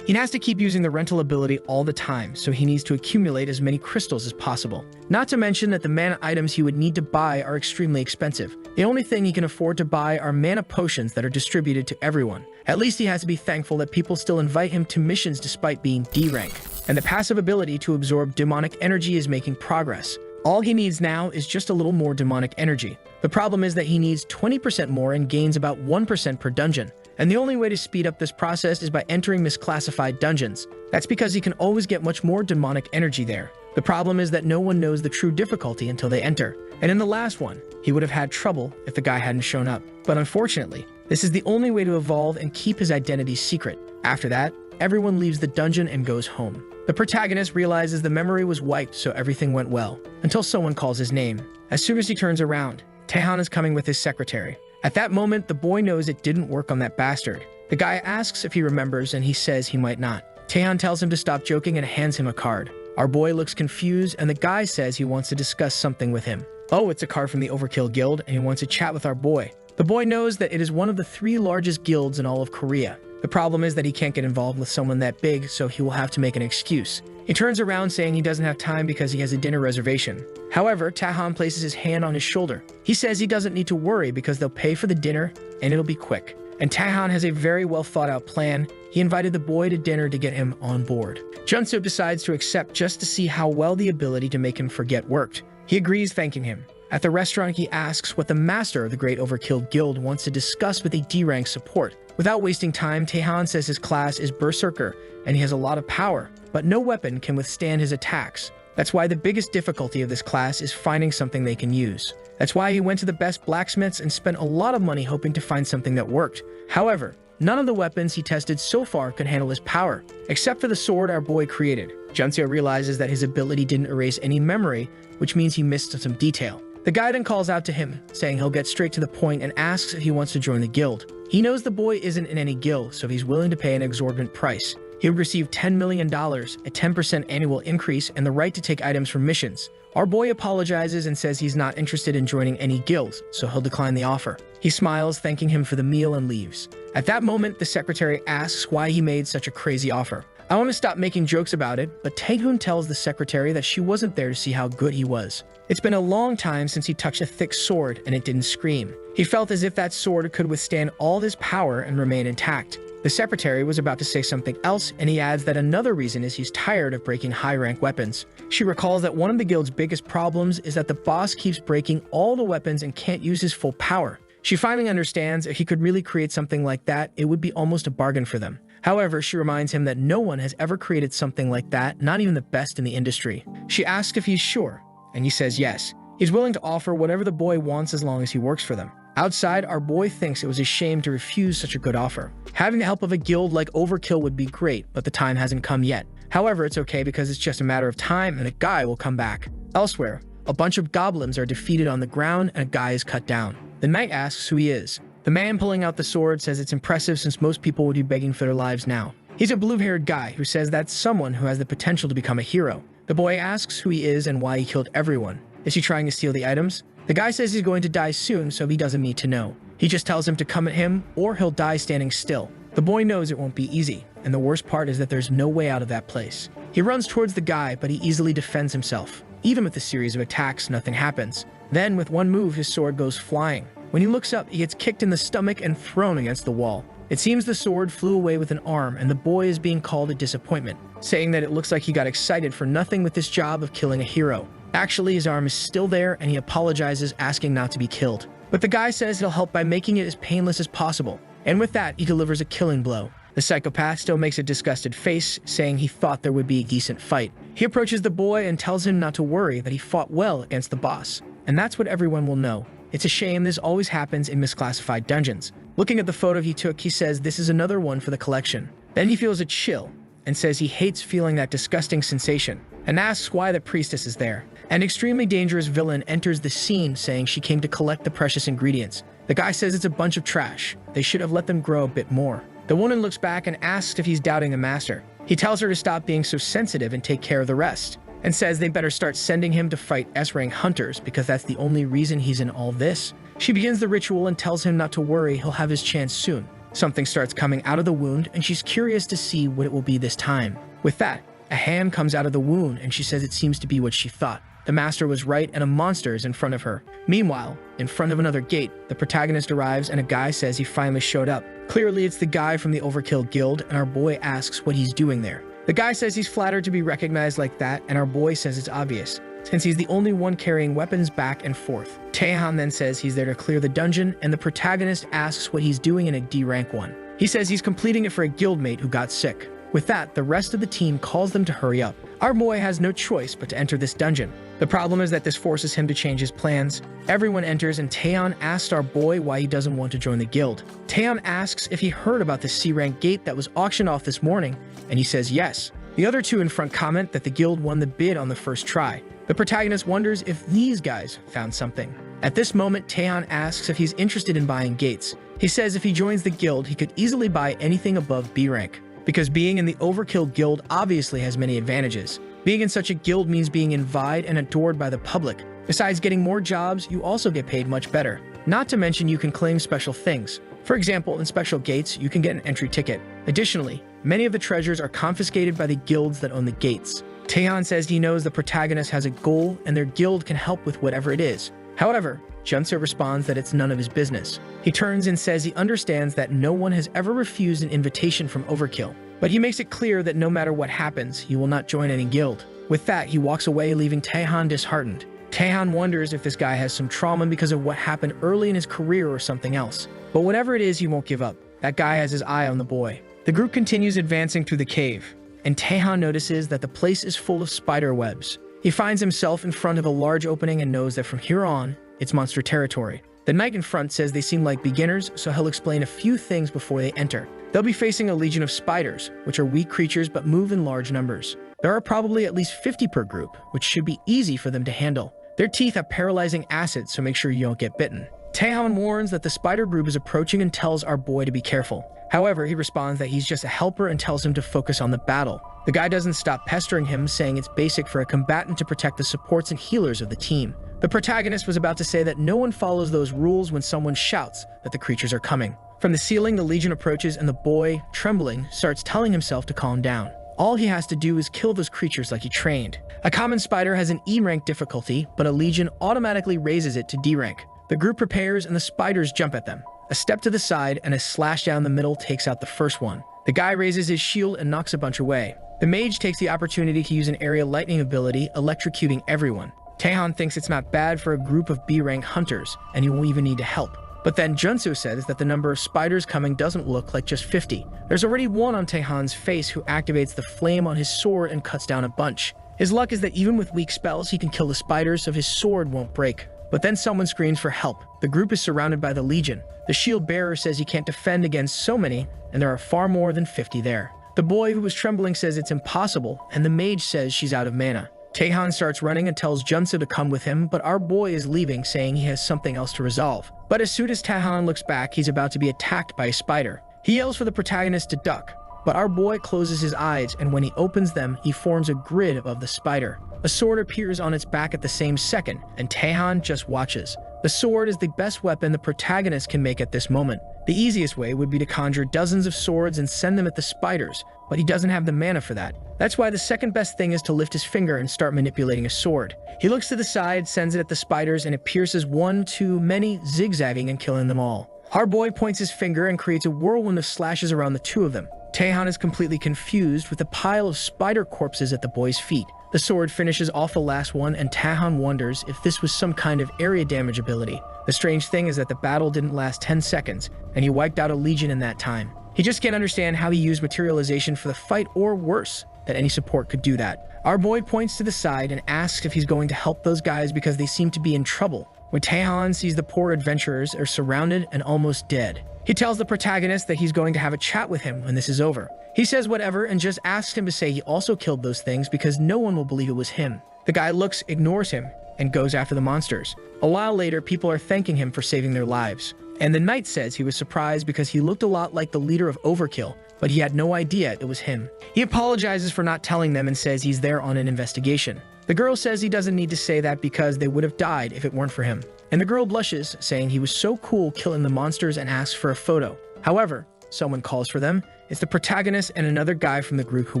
He has to keep using the rental ability all the time, so he needs to accumulate as many crystals as possible. Not to mention that the mana items he would need to buy are extremely expensive. The only thing he can afford to buy are mana potions that are distributed to everyone. At least he has to be thankful that people still invite him to missions despite being D-rank. And the passive ability to absorb demonic energy is making progress. All he needs now is just a little more demonic energy. The problem is that he needs 20% more and gains about 1% per dungeon. And the only way to speed up this process is by entering misclassified dungeons. That's because he can always get much more demonic energy there. The problem is that no one knows the true difficulty until they enter. And in the last one, he would have had trouble if the guy hadn't shown up. But unfortunately, this is the only way to evolve and keep his identity secret. After that, everyone leaves the dungeon and goes home. The protagonist realizes the memory was wiped, so everything went well, until someone calls his name. As soon as he turns around, Taehan is coming with his secretary. At that moment, the boy knows it didn't work on that bastard. The guy asks if he remembers, and he says he might not. Taehan tells him to stop joking and hands him a card. Our boy looks confused, and the guy says he wants to discuss something with him. Oh, it's a card from the Overkill Guild, and he wants to chat with our boy. The boy knows that it is one of the 3 largest guilds in all of Korea. The problem is that he can't get involved with someone that big, so he will have to make an excuse. He turns around saying he doesn't have time because he has a dinner reservation. However, Taehan places his hand on his shoulder. He says he doesn't need to worry because they'll pay for the dinner and it'll be quick. And Taehan has a very well thought out plan. He invited the boy to dinner to get him on board. Junso decides to accept just to see how well the ability to make him forget worked. He agrees, thanking him. At the restaurant, he asks what the master of the Great Overkill Guild wants to discuss with a D-rank support. Without wasting time, Taehan says his class is Berserker and he has a lot of power, but no weapon can withstand his attacks. That's why the biggest difficulty of this class is finding something they can use. That's why he went to the best blacksmiths and spent a lot of money hoping to find something that worked. However, none of the weapons he tested so far could handle his power, except for the sword our boy created. Junso realizes that his ability didn't erase any memory, which means he missed some detail. The guy then calls out to him, saying he'll get straight to the point and asks if he wants to join the guild. He knows the boy isn't in any guild, so he's willing to pay an exorbitant price. He would receive $10 million, a 10% annual increase, and the right to take items from missions. Our boy apologizes and says he's not interested in joining any guilds, so he'll decline the offer. He smiles, thanking him for the meal, and leaves. At that moment, the secretary asks why he made such a crazy offer. I want to stop making jokes about it, but Taehoon tells the secretary that she wasn't there to see how good he was. It's been a long time since he touched a thick sword and it didn't scream. He felt as if that sword could withstand all this power and remain intact. The secretary was about to say something else, and he adds that another reason is he's tired of breaking high-rank weapons. She recalls that one of the guild's biggest problems is that the boss keeps breaking all the weapons and can't use his full power. She finally understands if he could really create something like that, it would be almost a bargain for them. However, she reminds him that no one has ever created something like that, not even the best in the industry. She asks if he's sure, and he says yes. He's willing to offer whatever the boy wants as long as he works for them. Outside, our boy thinks it was a shame to refuse such a good offer. Having the help of a guild like Overkill would be great, but the time hasn't come yet. However, it's okay because it's just a matter of time and a guy will come back. Elsewhere, a bunch of goblins are defeated on the ground and a guy is cut down. The knight asks who he is. The man pulling out the sword says it's impressive since most people would be begging for their lives now. He's a blue-haired guy who says that's someone who has the potential to become a hero. The boy asks who he is and why he killed everyone. Is he trying to steal the items? The guy says he's going to die soon, so he doesn't need to know. He just tells him to come at him or he'll die standing still. The boy knows it won't be easy, and the worst part is that there's no way out of that place. He runs towards the guy, but he easily defends himself. Even with a series of attacks, nothing happens. Then, with one move, his sword goes flying. When he looks up, he gets kicked in the stomach and thrown against the wall. It seems the sword flew away with an arm, and the boy is being called a disappointment, saying that it looks like he got excited for nothing with this job of killing a hero. Actually, his arm is still there, and he apologizes, asking not to be killed. But the guy says he'll help by making it as painless as possible. And with that, he delivers a killing blow. The psychopath still makes a disgusted face, saying he thought there would be a decent fight. He approaches the boy and tells him not to worry, that he fought well against the boss. And that's what everyone will know. It's a shame this always happens in misclassified dungeons. Looking at the photo he took, he says this is another one for the collection. Then he feels a chill, and says he hates feeling that disgusting sensation, and asks why the priestess is there. An extremely dangerous villain enters the scene, saying she came to collect the precious ingredients. The guy says it's a bunch of trash. They should have let them grow a bit more. The woman looks back and asks if he's doubting the master. He tells her to stop being so sensitive and take care of the rest, and says they better start sending him to fight S-rank hunters because that's the only reason he's in all this. She begins the ritual and tells him not to worry, he'll have his chance soon. Something starts coming out of the wound, and she's curious to see what it will be this time. With that, a hand comes out of the wound, and she says it seems to be what she thought. The master was right, and a monster is in front of her. Meanwhile, in front of another gate, the protagonist arrives and a guy says he finally showed up. Clearly, it's the guy from the Overkill Guild, and our boy asks what he's doing there. The guy says he's flattered to be recognized like that, and our boy says it's obvious, since he's the only one carrying weapons back and forth. Taehan then says he's there to clear the dungeon, and the protagonist asks what he's doing in a D-rank one. He says he's completing it for a guildmate who got sick. With that, the rest of the team calls them to hurry up. Our boy has no choice but to enter this dungeon. The problem is that this forces him to change his plans. Everyone enters, and Taeyeon asks our boy why he doesn't want to join the guild. Taeyeon asks if he heard about the C-rank gate that was auctioned off this morning, and he says yes. The other two in front comment that the guild won the bid on the first try. The protagonist wonders if these guys found something. At this moment, Taeyeon asks if he's interested in buying gates. He says if he joins the guild, he could easily buy anything above B rank, because being in the Overkill Guild obviously has many advantages. Being in such a guild means being invited and adored by the public. Besides getting more jobs, you also get paid much better. Not to mention you can claim special things. For example, in special gates, you can get an entry ticket. Additionally, Many of the treasures are confiscated by the guilds that own the gates. Taehan says he knows the protagonist has a goal and their guild can help with whatever it is. However, Junso responds that it's none of his business. He turns and says he understands that no one has ever refused an invitation from Overkill, but he makes it clear that no matter what happens, he will not join any guild. With that, he walks away, leaving Taehan disheartened. Taehan wonders if this guy has some trauma because of what happened early in his career or something else. But whatever it is, he won't give up. That guy has his eye on the boy. The group continues advancing through the cave, and Taehan notices that the place is full of spider webs. He finds himself in front of a large opening and knows that from here on, it's monster territory. The knight in front says they seem like beginners, so he'll explain a few things before they enter. They'll be facing a legion of spiders, which are weak creatures but move in large numbers. There are probably at least 50 per group, which should be easy for them to handle. Their teeth have paralyzing acid, so make sure you don't get bitten. Taehan warns that the spider group is approaching and tells our boy to be careful. However, he responds that he's just a helper and tells him to focus on the battle. The guy doesn't stop pestering him, saying it's basic for a combatant to protect the supports and healers of the team. The protagonist was about to say that no one follows those rules when someone shouts that the creatures are coming. From the ceiling, the legion approaches and the boy, trembling, starts telling himself to calm down. All he has to do is kill those creatures like he trained. A common spider has an E rank difficulty, but a legion automatically raises it to D rank. The group prepares and the spiders jump at them. A step to the side and a slash down the middle takes out the first one. The guy raises his shield and knocks a bunch away. The mage takes the opportunity to use an area lightning ability, electrocuting everyone. Taehan thinks it's not bad for a group of B-rank hunters, and he won't even need to help. But then Junso says that the number of spiders coming doesn't look like just 50. There's already one on Taehan's face who activates the flame on his sword and cuts down a bunch. His luck is that even with weak spells, he can kill the spiders so his sword won't break. But then someone screams for help. The group is surrounded by the legion. The shield bearer says he can't defend against so many, and there are far more than 50 there. The boy who was trembling says it's impossible, and the mage says she's out of mana. Taehan starts running and tells Junso to come with him, but our boy is leaving, saying he has something else to resolve. But as soon as Taehan looks back, he's about to be attacked by a spider. He yells for the protagonist to duck, but our boy closes his eyes, and when he opens them, he forms a grid above the spider. A sword appears on its back at the same second, and Taehan just watches. The sword is the best weapon the protagonist can make at this moment. The easiest way would be to conjure dozens of swords and send them at the spiders, but he doesn't have the mana for that. That's why the second best thing is to lift his finger and start manipulating a sword. He looks to the side, sends it at the spiders, and it pierces one, too many, zigzagging and killing them all. Our boy points his finger and creates a whirlwind of slashes around the two of them. Taehan is completely confused with a pile of spider corpses at the boy's feet. The sword finishes off the last one, and Taehan wonders if this was some kind of area damage ability. The strange thing is that the battle didn't last 10 seconds, and he wiped out a legion in that time. He just can't understand how he used materialization for the fight, or worse, that any support could do that. Our boy points to the side and asks if he's going to help those guys because they seem to be in trouble. When Taehan sees the poor adventurers are surrounded and almost dead, he tells the protagonist that he's going to have a chat with him when this is over. He says whatever and just asks him to say he also killed those things because no one will believe it was him. The guy looks, ignores him, and goes after the monsters. A while later, people are thanking him for saving their lives. And the knight says he was surprised because he looked a lot like the leader of Overkill, but he had no idea it was him. He apologizes for not telling them and says he's there on an investigation. The girl says he doesn't need to say that because they would have died if it weren't for him. And the girl blushes, saying he was so cool killing the monsters and asks for a photo. However, someone calls for them. It's the protagonist and another guy from the group who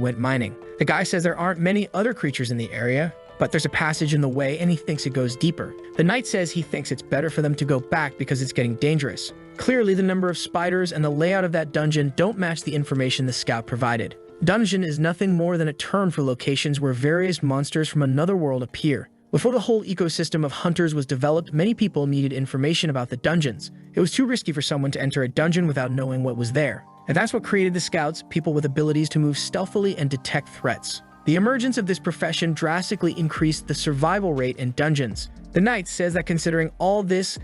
went mining. The guy says there aren't many other creatures in the area, but there's a passage in the way and he thinks it goes deeper. The knight says he thinks it's better for them to go back because it's getting dangerous. Clearly, the number of spiders and the layout of that dungeon don't match the information the scout provided. Dungeon is nothing more than a term for locations where various monsters from another world appear. Before the whole ecosystem of hunters was developed, many people needed information about the dungeons. It was too risky for someone to enter a dungeon without knowing what was there. And that's what created the scouts, people with abilities to move stealthily and detect threats. The emergence of this profession drastically increased the survival rate in dungeons. The knight says that considering all this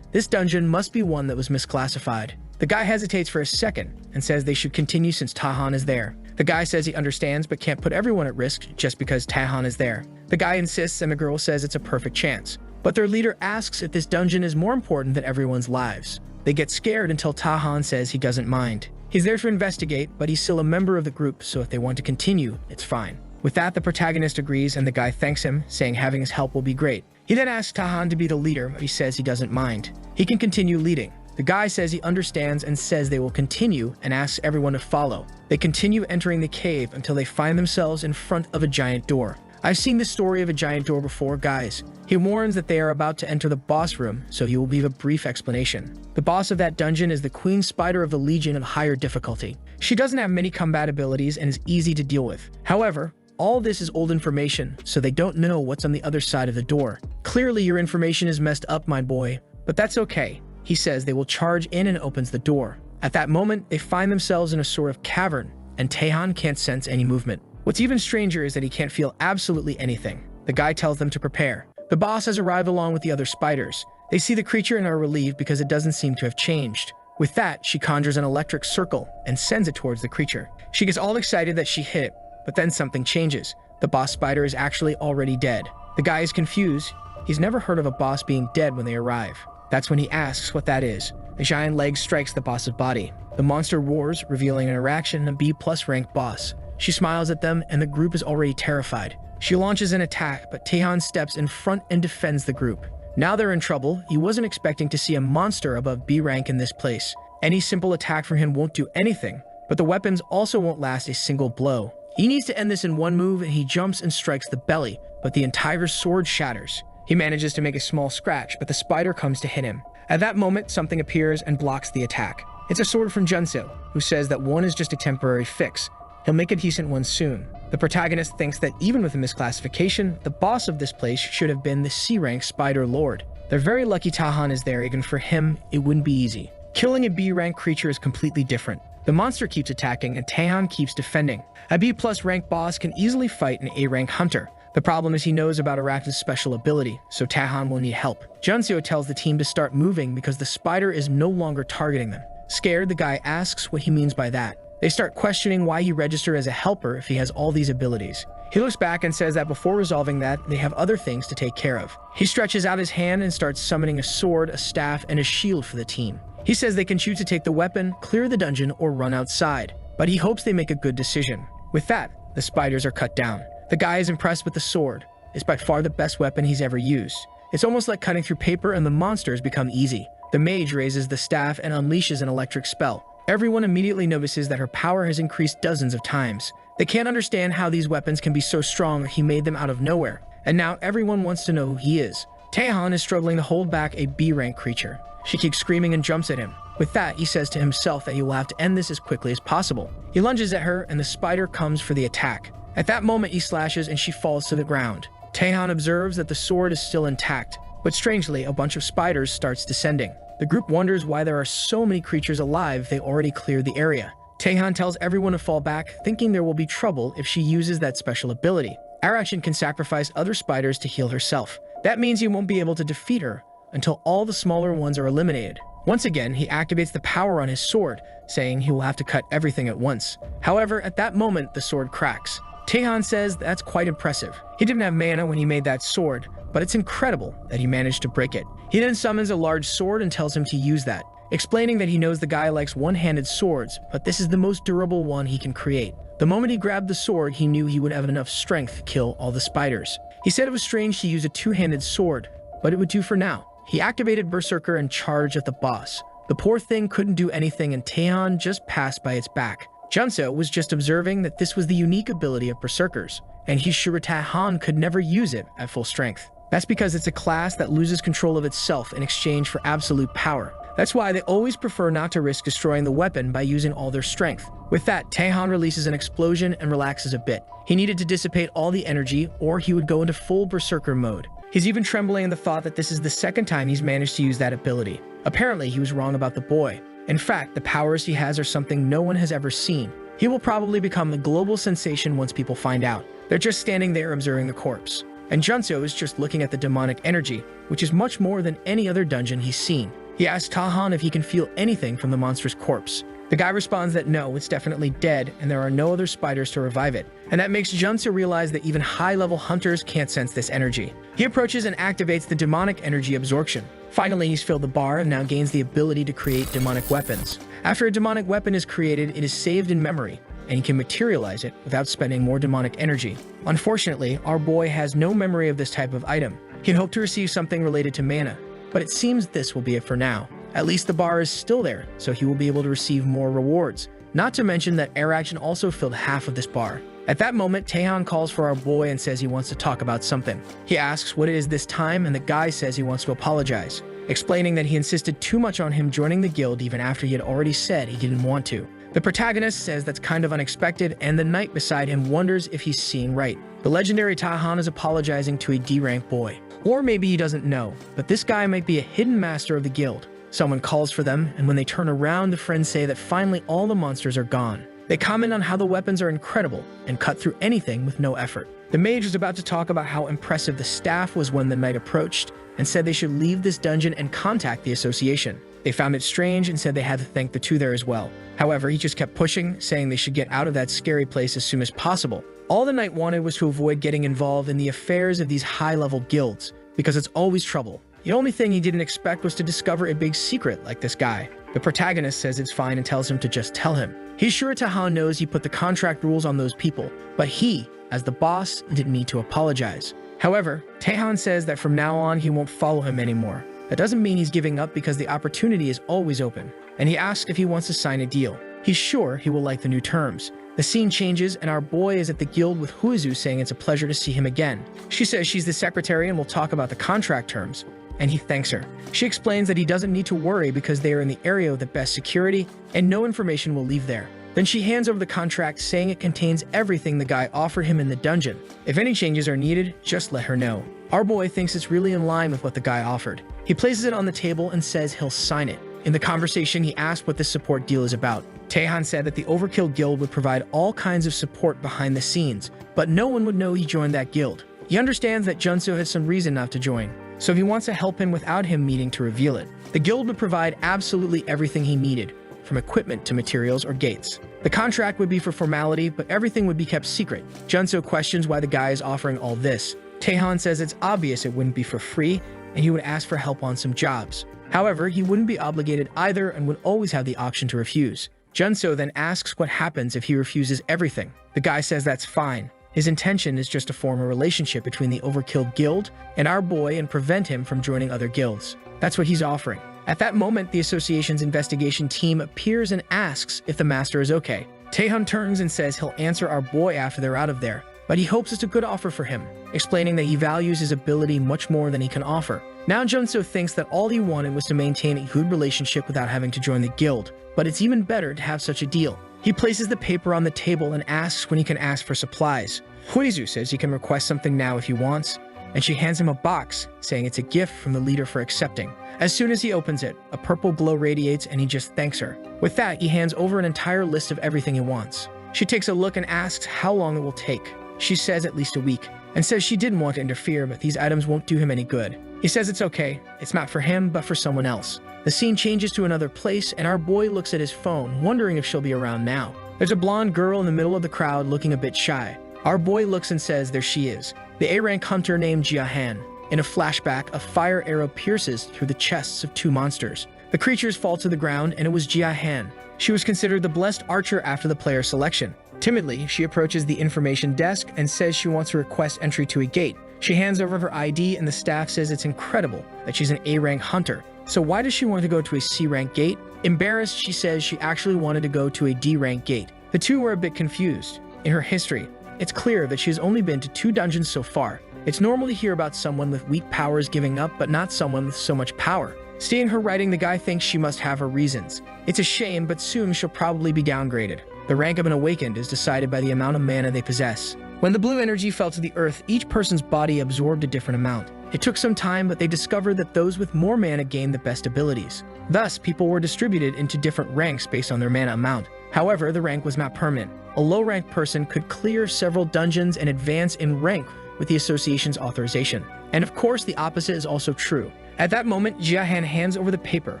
dungeon must be one that was misclassified. The guy hesitates for a second and says they should continue since Taehan is there. The guy says he understands but can't put everyone at risk just because Taehan is there. The guy insists and the girl says it's a perfect chance. But their leader asks if this dungeon is more important than everyone's lives. They get scared until Taehan says he doesn't mind. He's there to investigate, but he's still a member of the group, so if they want to continue, it's fine. With that, the protagonist agrees and the guy thanks him, saying having his help will be great. He then asks Taehan to be the leader, but he says he doesn't mind. He can continue leading. The guy says he understands and says they will continue and asks everyone to follow. They continue entering the cave until they find themselves in front of a giant door. I've seen this story of a giant door before, guys. He warns that they are about to enter the boss room, so he will give a brief explanation. The boss of that dungeon is the Queen Spider of the Legion of higher difficulty. She doesn't have many combat abilities and is easy to deal with. However, all this is old information, so they don't know what's on the other side of the door. Clearly, your information is messed up, my boy. But that's okay. He says they will charge in and opens the door. At that moment, they find themselves in a sort of cavern, and Taehan can't sense any movement. What's even stranger is that he can't feel absolutely anything. The guy tells them to prepare. The boss has arrived along with the other spiders. They see the creature and are relieved because it doesn't seem to have changed. With that, she conjures an electric circle and sends it towards the creature. She gets all excited that she hit it, but then something changes. The boss spider is actually already dead. The guy is confused. He's never heard of a boss being dead when they arrive. That's when he asks what that is. A giant leg strikes the boss's body. The monster roars, revealing an interaction, a B+ ranked boss. She smiles at them, and the group is already terrified. She launches an attack, but Taehan steps in front and defends the group. Now they're in trouble. He wasn't expecting to see a monster above B rank in this place. Any simple attack from him won't do anything, but the weapons also won't last a single blow. He needs to end this in one move, and he jumps and strikes the belly, but the entire sword shatters. He manages to make a small scratch, but the spider comes to hit him. At that moment, something appears and blocks the attack. It's a sword from Junso, who says that one is just a temporary fix. He'll make a decent one soon. The protagonist thinks that even with a misclassification, the boss of this place should have been the C-rank Spider Lord. They're very lucky Taehan is there, even for him, it wouldn't be easy. Killing a B-rank creature is completely different. The monster keeps attacking and Taehan keeps defending. A B+ rank boss can easily fight an A-rank hunter. The problem is he knows about Arachne's special ability, so Taehan will need help. Junseo tells the team to start moving because the spider is no longer targeting them. Scared, the guy asks what he means by that. They start questioning why he registered as a helper if he has all these abilities. He looks back and says that before resolving that, they have other things to take care of. He stretches out his hand and starts summoning a sword, a staff, and a shield for the team. He says they can choose to take the weapon, clear the dungeon, or run outside, but he hopes they make a good decision. With that, the spiders are cut down. The guy is impressed with the sword. It's by far the best weapon he's ever used. It's almost like cutting through paper and the monsters become easy. The mage raises the staff and unleashes an electric spell. Everyone immediately notices that her power has increased dozens of times. They can't understand how these weapons can be so strong or he made them out of nowhere. And now everyone wants to know who he is. Taehan is struggling to hold back a B-rank creature. She keeps screaming and jumps at him. With that, he says to himself that he will have to end this as quickly as possible. He lunges at her and the spider comes for the attack. At that moment, he slashes and she falls to the ground. Taehan observes that the sword is still intact, but strangely, a bunch of spiders starts descending. The group wonders why there are so many creatures alive if they already cleared the area. Taehan tells everyone to fall back, thinking there will be trouble if she uses that special ability. Arachne can sacrifice other spiders to heal herself. That means he won't be able to defeat her until all the smaller ones are eliminated. Once again, he activates the power on his sword, saying he will have to cut everything at once. However, at that moment, the sword cracks. Taehan says that's quite impressive. He didn't have mana when he made that sword, but it's incredible that he managed to break it. He then summons a large sword and tells him to use that, explaining that he knows the guy likes one-handed swords, but this is the most durable one he can create. The moment he grabbed the sword, he knew he would have enough strength to kill all the spiders. He said it was strange to use a two-handed sword, but it would do for now. He activated Berserker and charged at the boss. The poor thing couldn't do anything and Taehan just passed by its back. Junseo was just observing that this was the unique ability of Berserkers, and he's sure Taehan could never use it at full strength. That's because it's a class that loses control of itself in exchange for absolute power. That's why they always prefer not to risk destroying the weapon by using all their strength. With that, Taehan releases an explosion and relaxes a bit. He needed to dissipate all the energy or he would go into full Berserker mode. He's even trembling in the thought that this is the second time he's managed to use that ability. Apparently, he was wrong about the boy. In fact, the powers he has are something no one has ever seen. He will probably become the global sensation once people find out. They're just standing there observing the corpse. And Junseo is just looking at the demonic energy, which is much more than any other dungeon he's seen. He asks Taehan if he can feel anything from the monstrous corpse. The guy responds that no, it's definitely dead and there are no other spiders to revive it. And that makes Junseo realize that even high-level hunters can't sense this energy. He approaches and activates the demonic energy absorption. Finally, he's filled the bar and now gains the ability to create demonic weapons. After a demonic weapon is created, it is saved in memory, and he can materialize it without spending more demonic energy. Unfortunately, our boy has no memory of this type of item. He'd hoped to receive something related to mana, but it seems this will be it for now. At least the bar is still there, so he will be able to receive more rewards. Not to mention that air action also filled half of this bar. At that moment, Taehan calls for our boy and says he wants to talk about something. He asks what it is this time, and the guy says he wants to apologize, explaining that he insisted too much on him joining the guild even after he had already said he didn't want to. The protagonist says that's kind of unexpected, and the knight beside him wonders if he's seeing right. The legendary Taehan is apologizing to a D-rank boy. Or maybe he doesn't know, but this guy might be a hidden master of the guild. Someone calls for them, and when they turn around, the friends say that finally all the monsters are gone. They comment on how the weapons are incredible and cut through anything with no effort. The mage was about to talk about how impressive the staff was when the knight approached and said they should leave this dungeon and contact the association. They found it strange and said they had to thank the two there as well. However, he just kept pushing, saying they should get out of that scary place as soon as possible. All the knight wanted was to avoid getting involved in the affairs of these high-level guilds, because it's always trouble. The only thing he didn't expect was to discover a big secret like this guy. The protagonist says it's fine and tells him to just tell him. He's sure Taehan knows he put the contract rules on those people, but he, as the boss, didn't need to apologize. However, Taehan says that from now on he won't follow him anymore. That doesn't mean he's giving up because the opportunity is always open, and he asks if he wants to sign a deal. He's sure he will like the new terms. The scene changes, and our boy is at the guild with Huizu saying it's a pleasure to see him again. She says she's the secretary and will talk about the contract terms, and he thanks her. She explains that he doesn't need to worry because they are in the area with the best security and no information will leave there. Then she hands over the contract saying it contains everything the guy offered him in the dungeon. If any changes are needed, just let her know. Our boy thinks it's really in line with what the guy offered. He places it on the table and says he'll sign it. In the conversation, he asked what this support deal is about. Taehan said that the Overkill Guild would provide all kinds of support behind the scenes, but no one would know he joined that guild. He understands that Junso has some reason not to join, so he wants to help him without him needing to reveal it. The guild would provide absolutely everything he needed, from equipment to materials or gates. The contract would be for formality, but everything would be kept secret. Junso questions why the guy is offering all this. Taehan says it's obvious it wouldn't be for free, and he would ask for help on some jobs. However, he wouldn't be obligated either and would always have the option to refuse. Junso then asks what happens if he refuses everything. The guy says that's fine. His intention is just to form a relationship between the Overkill Guild and our boy and prevent him from joining other guilds. That's what he's offering. At that moment, the association's investigation team appears and asks if the master is okay. Taehan turns and says he'll answer our boy after they're out of there, but he hopes it's a good offer for him, explaining that he values his ability much more than he can offer. Now Junso thinks that all he wanted was to maintain a good relationship without having to join the guild, but it's even better to have such a deal. He places the paper on the table and asks when he can ask for supplies. Huizu says he can request something now if he wants, and she hands him a box, saying it's a gift from the leader for accepting. As soon as he opens it, a purple glow radiates and he just thanks her. With that, he hands over an entire list of everything he wants. She takes a look and asks how long it will take. She says at least a week, and says she didn't want to interfere, but these items won't do him any good. He says it's okay, it's not for him, but for someone else. The scene changes to another place, and our boy looks at his phone, wondering if she'll be around now. There's a blonde girl in the middle of the crowd looking a bit shy. Our boy looks and says there she is, the A-rank hunter named Jia-han. In a flashback, a fire arrow pierces through the chests of two monsters. The creatures fall to the ground, and it was Jia-han. She was considered the blessed archer after the player selection. Timidly, she approaches the information desk and says she wants to request entry to a gate. She hands over her ID, and the staff says it's incredible that she's an A-rank hunter. So why does she want to go to a C-rank gate? Embarrassed, she says she actually wanted to go to a D-rank gate. The two were a bit confused. In her history, it's clear that she has only been to 2 dungeons so far. It's normal to hear about someone with weak powers giving up, but not someone with so much power. Seeing her writing, the guy thinks she must have her reasons. It's a shame, but soon she'll probably be downgraded. The rank of an awakened is decided by the amount of mana they possess. When the blue energy fell to the earth, each person's body absorbed a different amount. It took some time, but they discovered that those with more mana gained the best abilities. Thus, people were distributed into different ranks based on their mana amount. However, the rank was not permanent. A low-ranked person could clear several dungeons and advance in rank with the association's authorization. And of course, the opposite is also true. At that moment, Jia-han hands over the paper,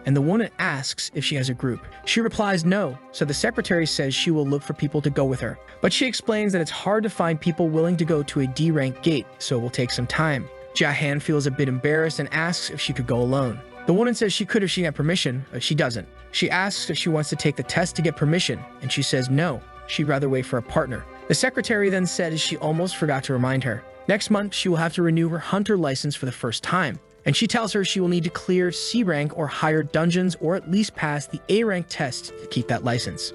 and the woman asks if she has a group. She replies no, so the secretary says she will look for people to go with her. But she explains that it's hard to find people willing to go to a D-rank gate, so it will take some time. Jia-han feels a bit embarrassed and asks if she could go alone. The woman says she could if she had permission, but she doesn't. She asks if she wants to take the test to get permission, and she says no, she'd rather wait for a partner. The secretary then says she almost forgot to remind her. Next month, she will have to renew her hunter license for the first time. and she tells her she will need to clear C rank or higher dungeons or at least pass the A rank test to keep that license.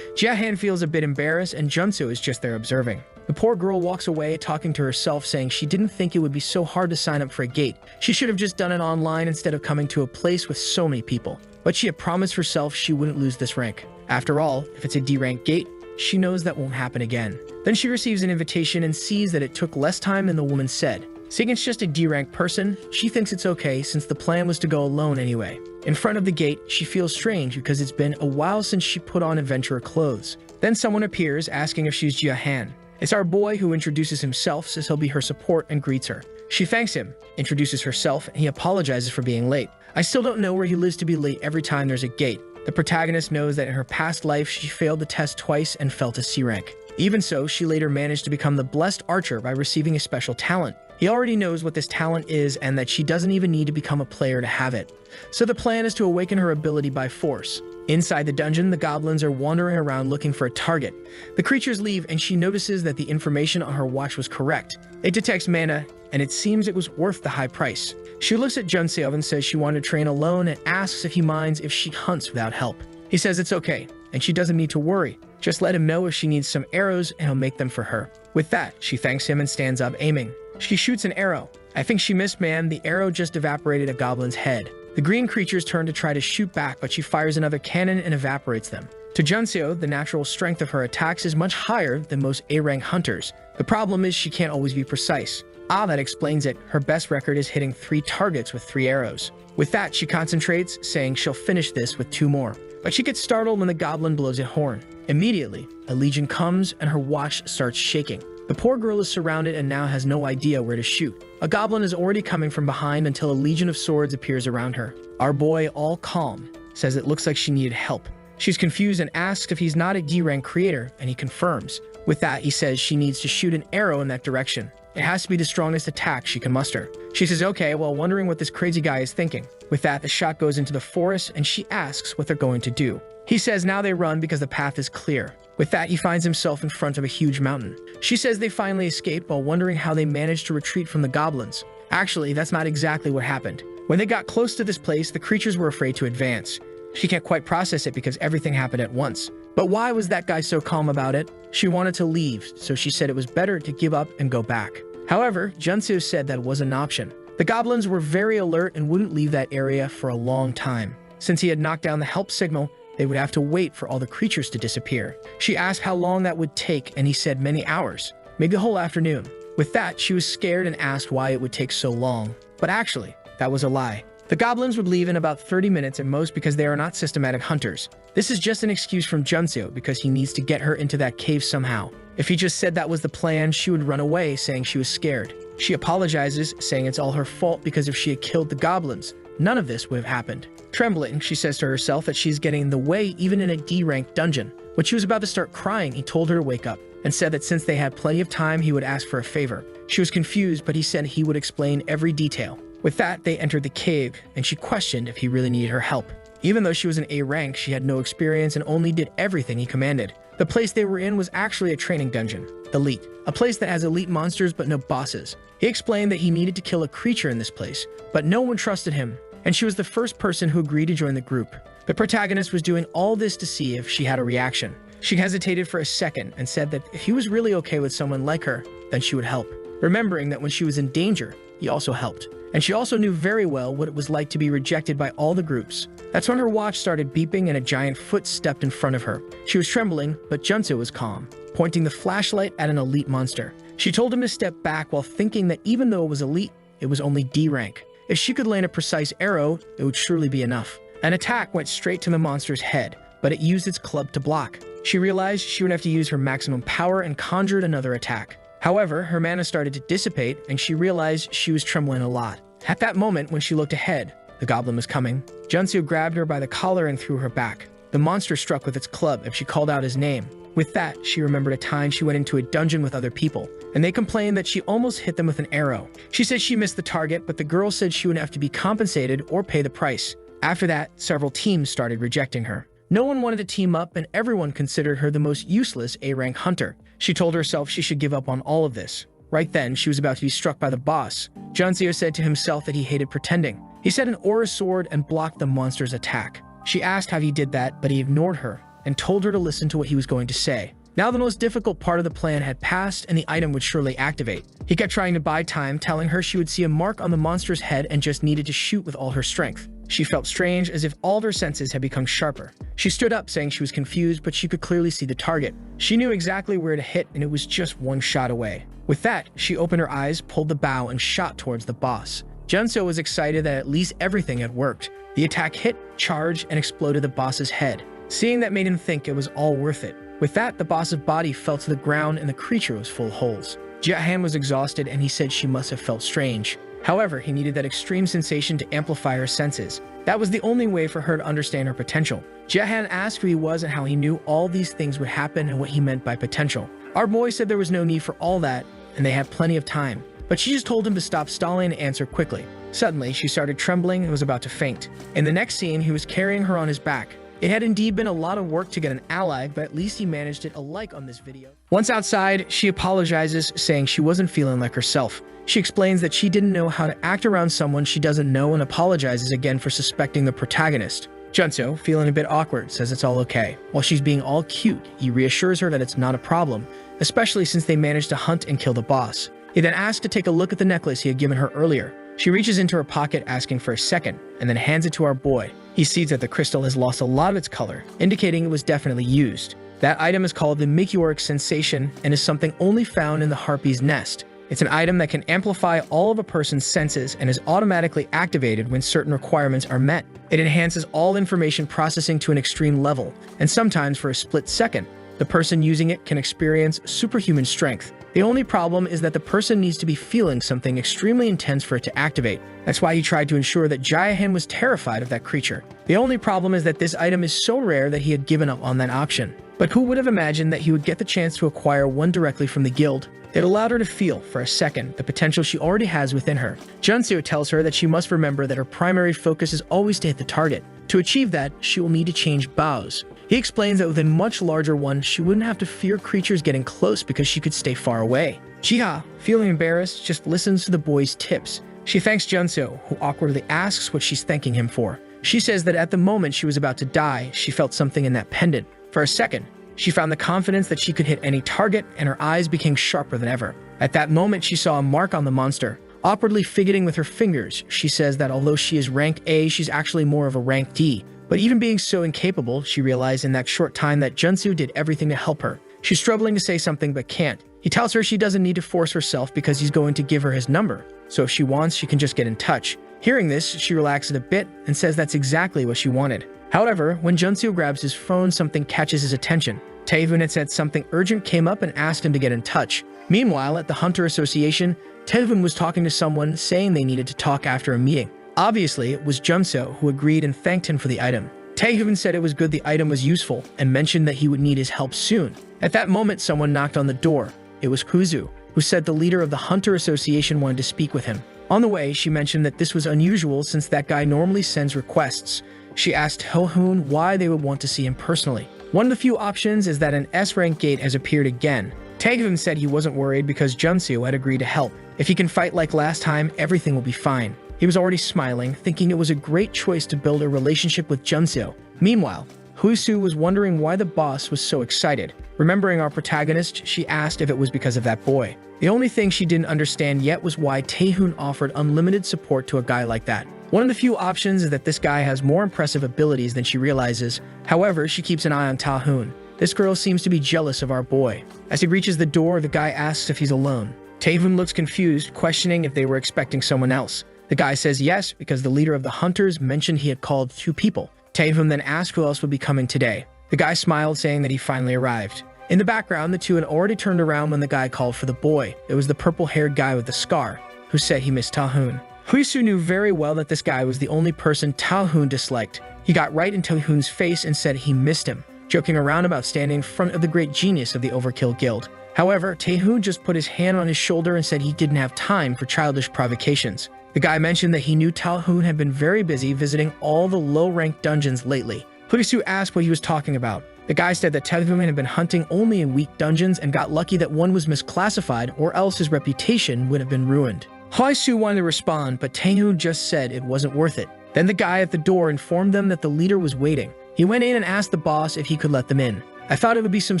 Jia-han feels a bit embarrassed and Junsu is just there observing. The poor girl walks away talking to herself, saying she didn't think it would be so hard to sign up for a gate. She should have just done it online instead of coming to a place with so many people. But she had promised herself she wouldn't lose this rank. After all, if it's a D rank gate, she knows that won't happen again. Then she receives an invitation and sees that it took less time than the woman said. Seeing it's just a D rank person, she thinks it's okay since the plan was to go alone anyway. In front of the gate, she feels strange because it's been a while since she put on adventurer clothes. Then someone appears asking if she's Jia-han. It's our boy who introduces himself, says he'll be her support and greets her. She thanks him, introduces herself, and he apologizes for being late. I still don't know where he lives to be late every time there's a gate. The protagonist knows that in her past life she failed the test twice and fell to C rank. Even so, she later managed to become the blessed archer by receiving a special talent. He already knows what this talent is and that she doesn't even need to become a player to have it. So the plan is to awaken her ability by force. Inside the dungeon, the goblins are wandering around looking for a target. The creatures leave and she notices that the information on her watch was correct. It detects mana, and it seems it was worth the high price. She looks at Junseo and says she wanted to train alone and asks if he minds if she hunts without help. He says it's okay, and she doesn't need to worry. Just let him know if she needs some arrows and he'll make them for her. With that, she thanks him and stands up aiming. She shoots an arrow. I think she missed, man. The arrow just evaporated a goblin's head. The green creatures turn to try to shoot back, but she fires another cannon and evaporates them. To Junseo, the natural strength of her attacks is much higher than most A-rank hunters. The problem is she can't always be precise. That explains it. Her best record is hitting 3 targets with 3 arrows. With that, she concentrates, saying she'll finish this with 2 more. But she gets startled when the goblin blows a horn. Immediately, a legion comes and her watch starts shaking. The poor girl is surrounded and now has no idea where to shoot. A goblin is already coming from behind until a legion of swords appears around her. Our boy, all calm, says it looks like she needed help. She's confused and asks if he's not a D-rank creator, and he confirms. With that, he says she needs to shoot an arrow in that direction. It has to be the strongest attack she can muster. She says okay, while wondering what this crazy guy is thinking. With that, the shot goes into the forest and she asks what they're going to do. He says now they run because the path is clear. With that, he finds himself in front of a huge mountain. She says they finally escaped while wondering how they managed to retreat from the goblins. Actually, that's not exactly what happened. When they got close to this place, the creatures were afraid to advance. She can't quite process it because everything happened at once. But why was that guy so calm about it? She wanted to leave, so she said it was better to give up and go back. However, Junseo said that was an option. The goblins were very alert and wouldn't leave that area for a long time. Since he had knocked down the help signal, they would have to wait for all the creatures to disappear. She asked how long that would take, and he said many hours, maybe the whole afternoon. With that, she was scared and asked why it would take so long. But actually, that was a lie. The goblins would leave in about 30 minutes at most because they are not systematic hunters. This is just an excuse from Junseo because he needs to get her into that cave somehow. If he just said that was the plan, she would run away, saying she was scared. She apologizes, saying it's all her fault because if she had killed the goblins, none of this would have happened. Trembling, she says to herself that she's getting in the way even in a D-rank dungeon. When she was about to start crying, he told her to wake up and said that since they had plenty of time, he would ask for a favor. She was confused, but he said he would explain every detail. With that, they entered the cave, and she questioned if he really needed her help. Even though she was an A rank, she had no experience and only did everything he commanded. The place they were in was actually a training dungeon, Elite, a place that has elite monsters but no bosses. He explained that he needed to kill a creature in this place, but no one trusted him, and she was the first person who agreed to join the group. The protagonist was doing all this to see if she had a reaction. She hesitated for a second and said that if he was really okay with someone like her, then she would help. Remembering that when she was in danger, he also helped. And she also knew very well what it was like to be rejected by all the groups. That's when her watch started beeping and a giant foot stepped in front of her. She was trembling, but Junseo was calm, pointing the flashlight at an elite monster. She told him to step back while thinking that even though it was elite, it was only D rank. If she could land a precise arrow, it would surely be enough. An attack went straight to the monster's head, but it used its club to block. She realized she would have to use her maximum power and conjured another attack. However, her mana started to dissipate, and she realized she was trembling a lot. At that moment, when she looked ahead, the goblin was coming. Junseo grabbed her by the collar and threw her back. The monster struck with its club and she called out his name. With that, she remembered a time she went into a dungeon with other people, and they complained that she almost hit them with an arrow. She said she missed the target, but the girl said she would have to be compensated or pay the price. After that, several teams started rejecting her. No one wanted to team up, and everyone considered her the most useless A-rank hunter. She told herself she should give up on all of this. Right then, she was about to be struck by the boss. Junseo said to himself that he hated pretending. He set an aura sword and blocked the monster's attack. She asked how he did that, but he ignored her and told her to listen to what he was going to say. Now the most difficult part of the plan had passed and the item would surely activate. He kept trying to buy time, telling her she would see a mark on the monster's head and just needed to shoot with all her strength. She felt strange, as if all her senses had become sharper. She stood up, saying she was confused, but she could clearly see the target. She knew exactly where to hit, and it was just one shot away. With that, she opened her eyes, pulled the bow, and shot towards the boss. Junseo was excited that at least everything had worked. The attack hit, charged, and exploded the boss's head. Seeing that made him think it was all worth it. With that, the boss's body fell to the ground and the creature was full of holes. Jahan was exhausted and he said she must have felt strange. However, he needed that extreme sensation to amplify her senses. That was the only way for her to understand her potential. Jahan asked who he was and how he knew all these things would happen and what he meant by potential. Our boy said there was no need for all that and they had plenty of time. But she just told him to stop stalling and answer quickly. Suddenly, she started trembling and was about to faint. In the next scene, he was carrying her on his back. It had indeed been a lot of work to get an ally, but at least he managed it. A like on this video. Once outside, she apologizes, saying she wasn't feeling like herself. She explains that she didn't know how to act around someone she doesn't know and apologizes again for suspecting the protagonist. Junseo, feeling a bit awkward, says it's all okay. While she's being all cute, he reassures her that it's not a problem, especially since they managed to hunt and kill the boss. He then asks to take a look at the necklace he had given her earlier. She reaches into her pocket asking for a second, and then hands it to our boy. He sees that the crystal has lost a lot of its color, indicating it was definitely used. That item is called the meteoric sensation and is something only found in the harpy's nest. It's an item that can amplify all of a person's senses and is automatically activated when certain requirements are met. It enhances all information processing to an extreme level, and sometimes for a split second, the person using it can experience superhuman strength. The only problem is that the person needs to be feeling something extremely intense for it to activate. That's why he tried to ensure that Jahan was terrified of that creature. The only problem is that this item is so rare that he had given up on that option. But who would have imagined that he would get the chance to acquire one directly from the guild? It allowed her to feel, for a second, the potential she already has within her. Junseo tells her that she must remember that her primary focus is always to hit the target. To achieve that, she will need to change bows. He explains that with a much larger one, she wouldn't have to fear creatures getting close because she could stay far away. Jiha, feeling embarrassed, just listens to the boy's tips. She thanks Junseo, who awkwardly asks what she's thanking him for. She says that at the moment she was about to die, she felt something in that pendant. For a second, she found the confidence that she could hit any target, and her eyes became sharper than ever. At that moment, she saw a mark on the monster. Awkwardly fidgeting with her fingers, she says that although she is rank A, she's actually more of a rank D. But even being so incapable, she realized in that short time that Junseo did everything to help her. She's struggling to say something but can't. He tells her she doesn't need to force herself because he's going to give her his number, so if she wants, she can just get in touch. Hearing this, she relaxes a bit and says that's exactly what she wanted. However, when Junseo grabs his phone, something catches his attention. Taehun had said something urgent came up and asked him to get in touch. Meanwhile, at the Hunter Association, Taehun was talking to someone saying they needed to talk after a meeting. Obviously, it was Junseo who agreed and thanked him for the item. Taehun said it was good the item was useful and mentioned that he would need his help soon. At that moment, someone knocked on the door. It was Kuzu, who said the leader of the Hunter Association wanted to speak with him. On the way, she mentioned that this was unusual since that guy normally sends requests. She asked Taehun why they would want to see him personally. One of the few options is that an S-rank gate has appeared again. Taehun said he wasn't worried because Junseo had agreed to help. If he can fight like last time, everything will be fine. He was already smiling, thinking it was a great choice to build a relationship with Junseo. Meanwhile, Husu was wondering why the boss was so excited. Remembering our protagonist, she asked if it was because of that boy. The only thing she didn't understand yet was why Taehun offered unlimited support to a guy like that. One of the few options is that this guy has more impressive abilities than she realizes. However, she keeps an eye on Taehun. This girl seems to be jealous of our boy. As he reaches the door, the guy asks if he's alone. Taehun looks confused, questioning if they were expecting someone else. The guy says yes, because the leader of the hunters mentioned he had called 2 people. Taehun then asked who else would be coming today. The guy smiled, saying that he finally arrived. In the background, the two had already turned around when the guy called for the boy. It was the purple-haired guy with the scar, who said he missed Taehun. Huisu knew very well that this guy was the only person Taehun disliked. He got right in Taehun's face and said he missed him, joking around about standing in front of the great genius of the Overkill Guild. However, Taehun just put his hand on his shoulder and said he didn't have time for childish provocations. The guy mentioned that he knew Taehun had been very busy visiting all the low-ranked dungeons lately. Huisu asked what he was talking about. The guy said that Taehun had been hunting only in weak dungeons and got lucky that one was misclassified, or else his reputation would have been ruined. Hwaisu wanted to respond, but Taehun just said it wasn't worth it. Then the guy at the door informed them that the leader was waiting. He went in and asked the boss if he could let them in. I thought it would be some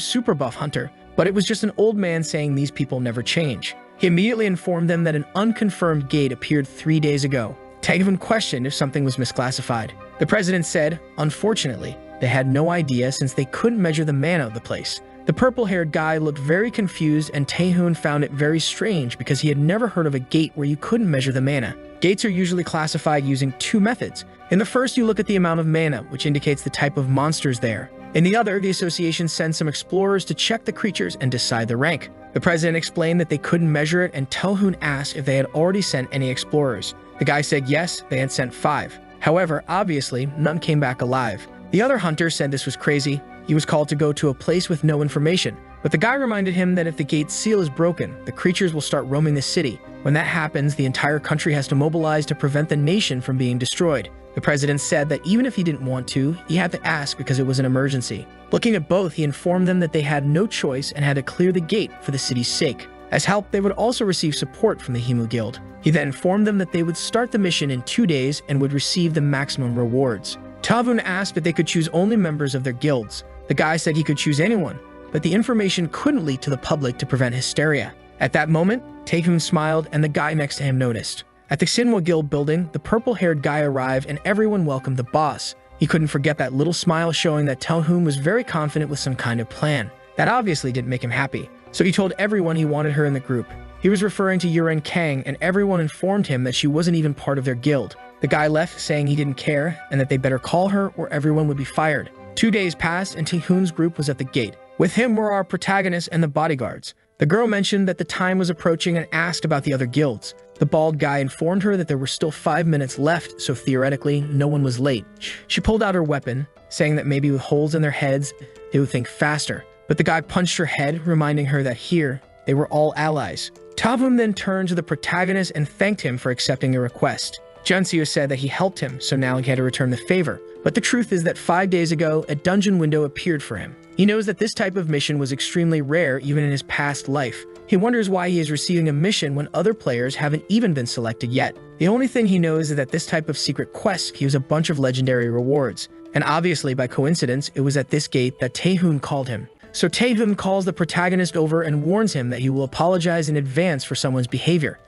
super buff hunter, but it was just an old man saying these people never change. He immediately informed them that an unconfirmed gate appeared 3 days ago. Taehun questioned if something was misclassified. The president said, unfortunately, they had no idea since they couldn't measure the mana of the place. The purple-haired guy looked very confused, and Taehun found it very strange because he had never heard of a gate where you couldn't measure the mana. Gates are usually classified using 2 methods. In the first, you look at the amount of mana, which indicates the type of monsters there. In the other, the association sends some explorers to check the creatures and decide the rank. The president explained that they couldn't measure it, and Taehun asked if they had already sent any explorers. The guy said yes, they had sent 5. However, obviously, none came back alive. The other hunter said this was crazy. He was called to go to a place with no information, but the guy reminded him that if the gate's seal is broken, the creatures will start roaming the city. When that happens, the entire country has to mobilize to prevent the nation from being destroyed. The president said that even if he didn't want to, he had to ask because it was an emergency. Looking at both, he informed them that they had no choice and had to clear the gate for the city's sake. As help, they would also receive support from the Himu Guild. He then informed them that they would start the mission in 2 days and would receive the maximum rewards. Taehun asked if they could choose only members of their guilds. The guy said he could choose anyone, but the information couldn't leak to the public to prevent hysteria. At that moment, Taehun smiled and the guy next to him noticed. At the Sinwa Guild building, the purple-haired guy arrived and everyone welcomed the boss. He couldn't forget that little smile showing that Taehun was very confident with some kind of plan. That obviously didn't make him happy, so he told everyone he wanted her in the group. He was referring to Yuren Kang, and everyone informed him that she wasn't even part of their guild. The guy left saying he didn't care and that they better call her or everyone would be fired. 2 days passed and Taehun's group was at the gate. With him were our protagonists and the bodyguards. The girl mentioned that the time was approaching and asked about the other guilds. The bald guy informed her that there were still 5 minutes left, so theoretically, no one was late. She pulled out her weapon, saying that maybe with holes in their heads, they would think faster. But the guy punched her head, reminding her that here, they were all allies. Taehun then turned to the protagonist and thanked him for accepting the request. Junseo said that he helped him, so now he had to return the favor. But the truth is that 5 days ago, a dungeon window appeared for him. He knows that this type of mission was extremely rare even in his past life. He wonders why he is receiving a mission when other players haven't even been selected yet. The only thing he knows is that this type of secret quest gives a bunch of legendary rewards. And obviously, by coincidence, it was at this gate that Taehun called him. So Taehun calls the protagonist over and warns him that he will apologize in advance for someone's behavior.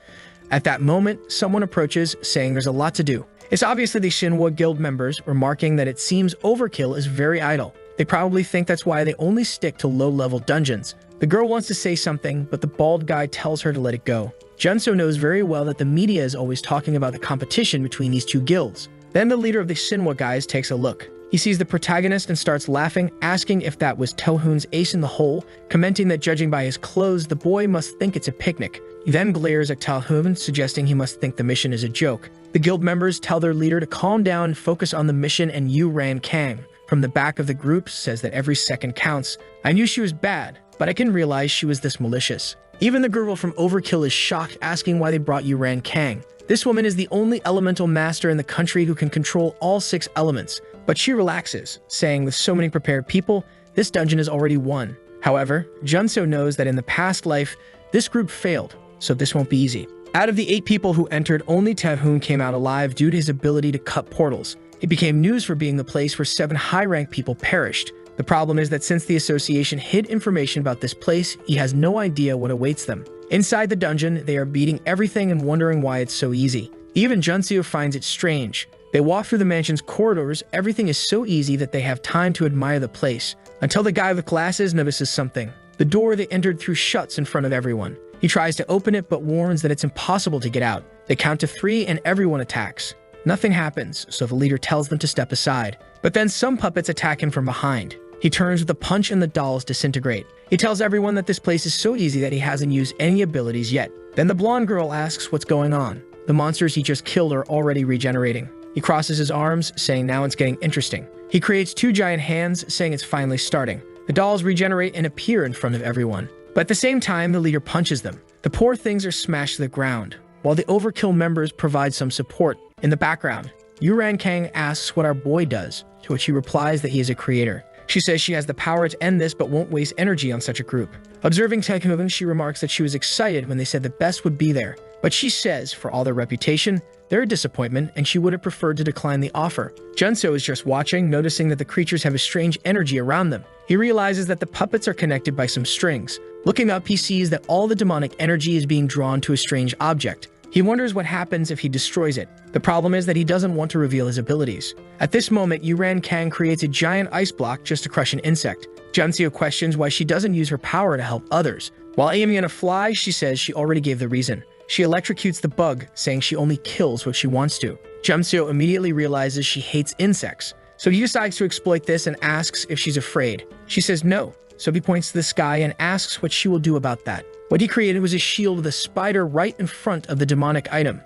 At that moment, someone approaches, saying there's a lot to do. It's obviously the Shinwa Guild members, remarking that it seems overkill is very idle. They probably think that's why they only stick to low-level dungeons. The girl wants to say something, but the bald guy tells her to let it go. Junseo knows very well that the media is always talking about the competition between these two guilds. Then the leader of the Shinwa guys takes a look. He sees the protagonist and starts laughing, asking if that was Taehun's ace in the hole, commenting that judging by his clothes, the boy must think it's a picnic. He then glares at Taehun, suggesting he must think the mission is a joke. The guild members tell their leader to calm down and focus on the mission, and Yuren Kang, from the back of the group, says that every second counts. I knew she was bad, but I didn't realize she was this malicious. Even the girl from Overkill is shocked, asking why they brought Yuren Kang. This woman is the only elemental master in the country who can control all 6 elements, but she relaxes, saying with so many prepared people, this dungeon is already won. However, Junseo knows that in the past life, this group failed, so this won't be easy. Out of the 8 people who entered, only Taehun came out alive due to his ability to cut portals. It became news for being the place where 7 high-ranked people perished. The problem is that since the association hid information about this place, he has no idea what awaits them. Inside the dungeon, they are beating everything and wondering why it's so easy. Even Junseo finds it strange. They walk through the mansion's corridors, everything is so easy that they have time to admire the place. Until the guy with glasses notices something. The door they entered through shuts in front of everyone. He tries to open it but warns that it's impossible to get out. They count to 3 and everyone attacks. Nothing happens, so the leader tells them to step aside. But then some puppets attack him from behind. He turns with a punch and the dolls disintegrate. He tells everyone that this place is so easy that he hasn't used any abilities yet. Then the blonde girl asks what's going on. The monsters he just killed are already regenerating. He crosses his arms, saying now it's getting interesting. He creates 2 giant hands, saying it's finally starting. The dolls regenerate and appear in front of everyone. But at the same time, the leader punches them. The poor things are smashed to the ground, while the Overkill members provide some support. In the background, Yuren Kang asks what our boy does, to which he replies that he is a creator. She says she has the power to end this but won't waste energy on such a group. Observing Taehoon, she remarks that she was excited when they said the best would be there, but she says, for all their reputation, they're a disappointment and she would have preferred to decline the offer. Junseo is just watching, noticing that the creatures have a strange energy around them. He realizes that the puppets are connected by some strings. Looking up, he sees that all the demonic energy is being drawn to a strange object. He wonders what happens if he destroys it. The problem is that he doesn't want to reveal his abilities. At this moment, Yuran Kang creates a giant ice block just to crush an insect. Junseo questions why she doesn't use her power to help others. While aiming at a fly, she says she already gave the reason. She electrocutes the bug, saying she only kills what she wants to. Junseo immediately realizes she hates insects, so he decides to exploit this and asks if she's afraid. She says no, so he points to the sky and asks what she will do about that. What he created was a shield with a spider right in front of the demonic item.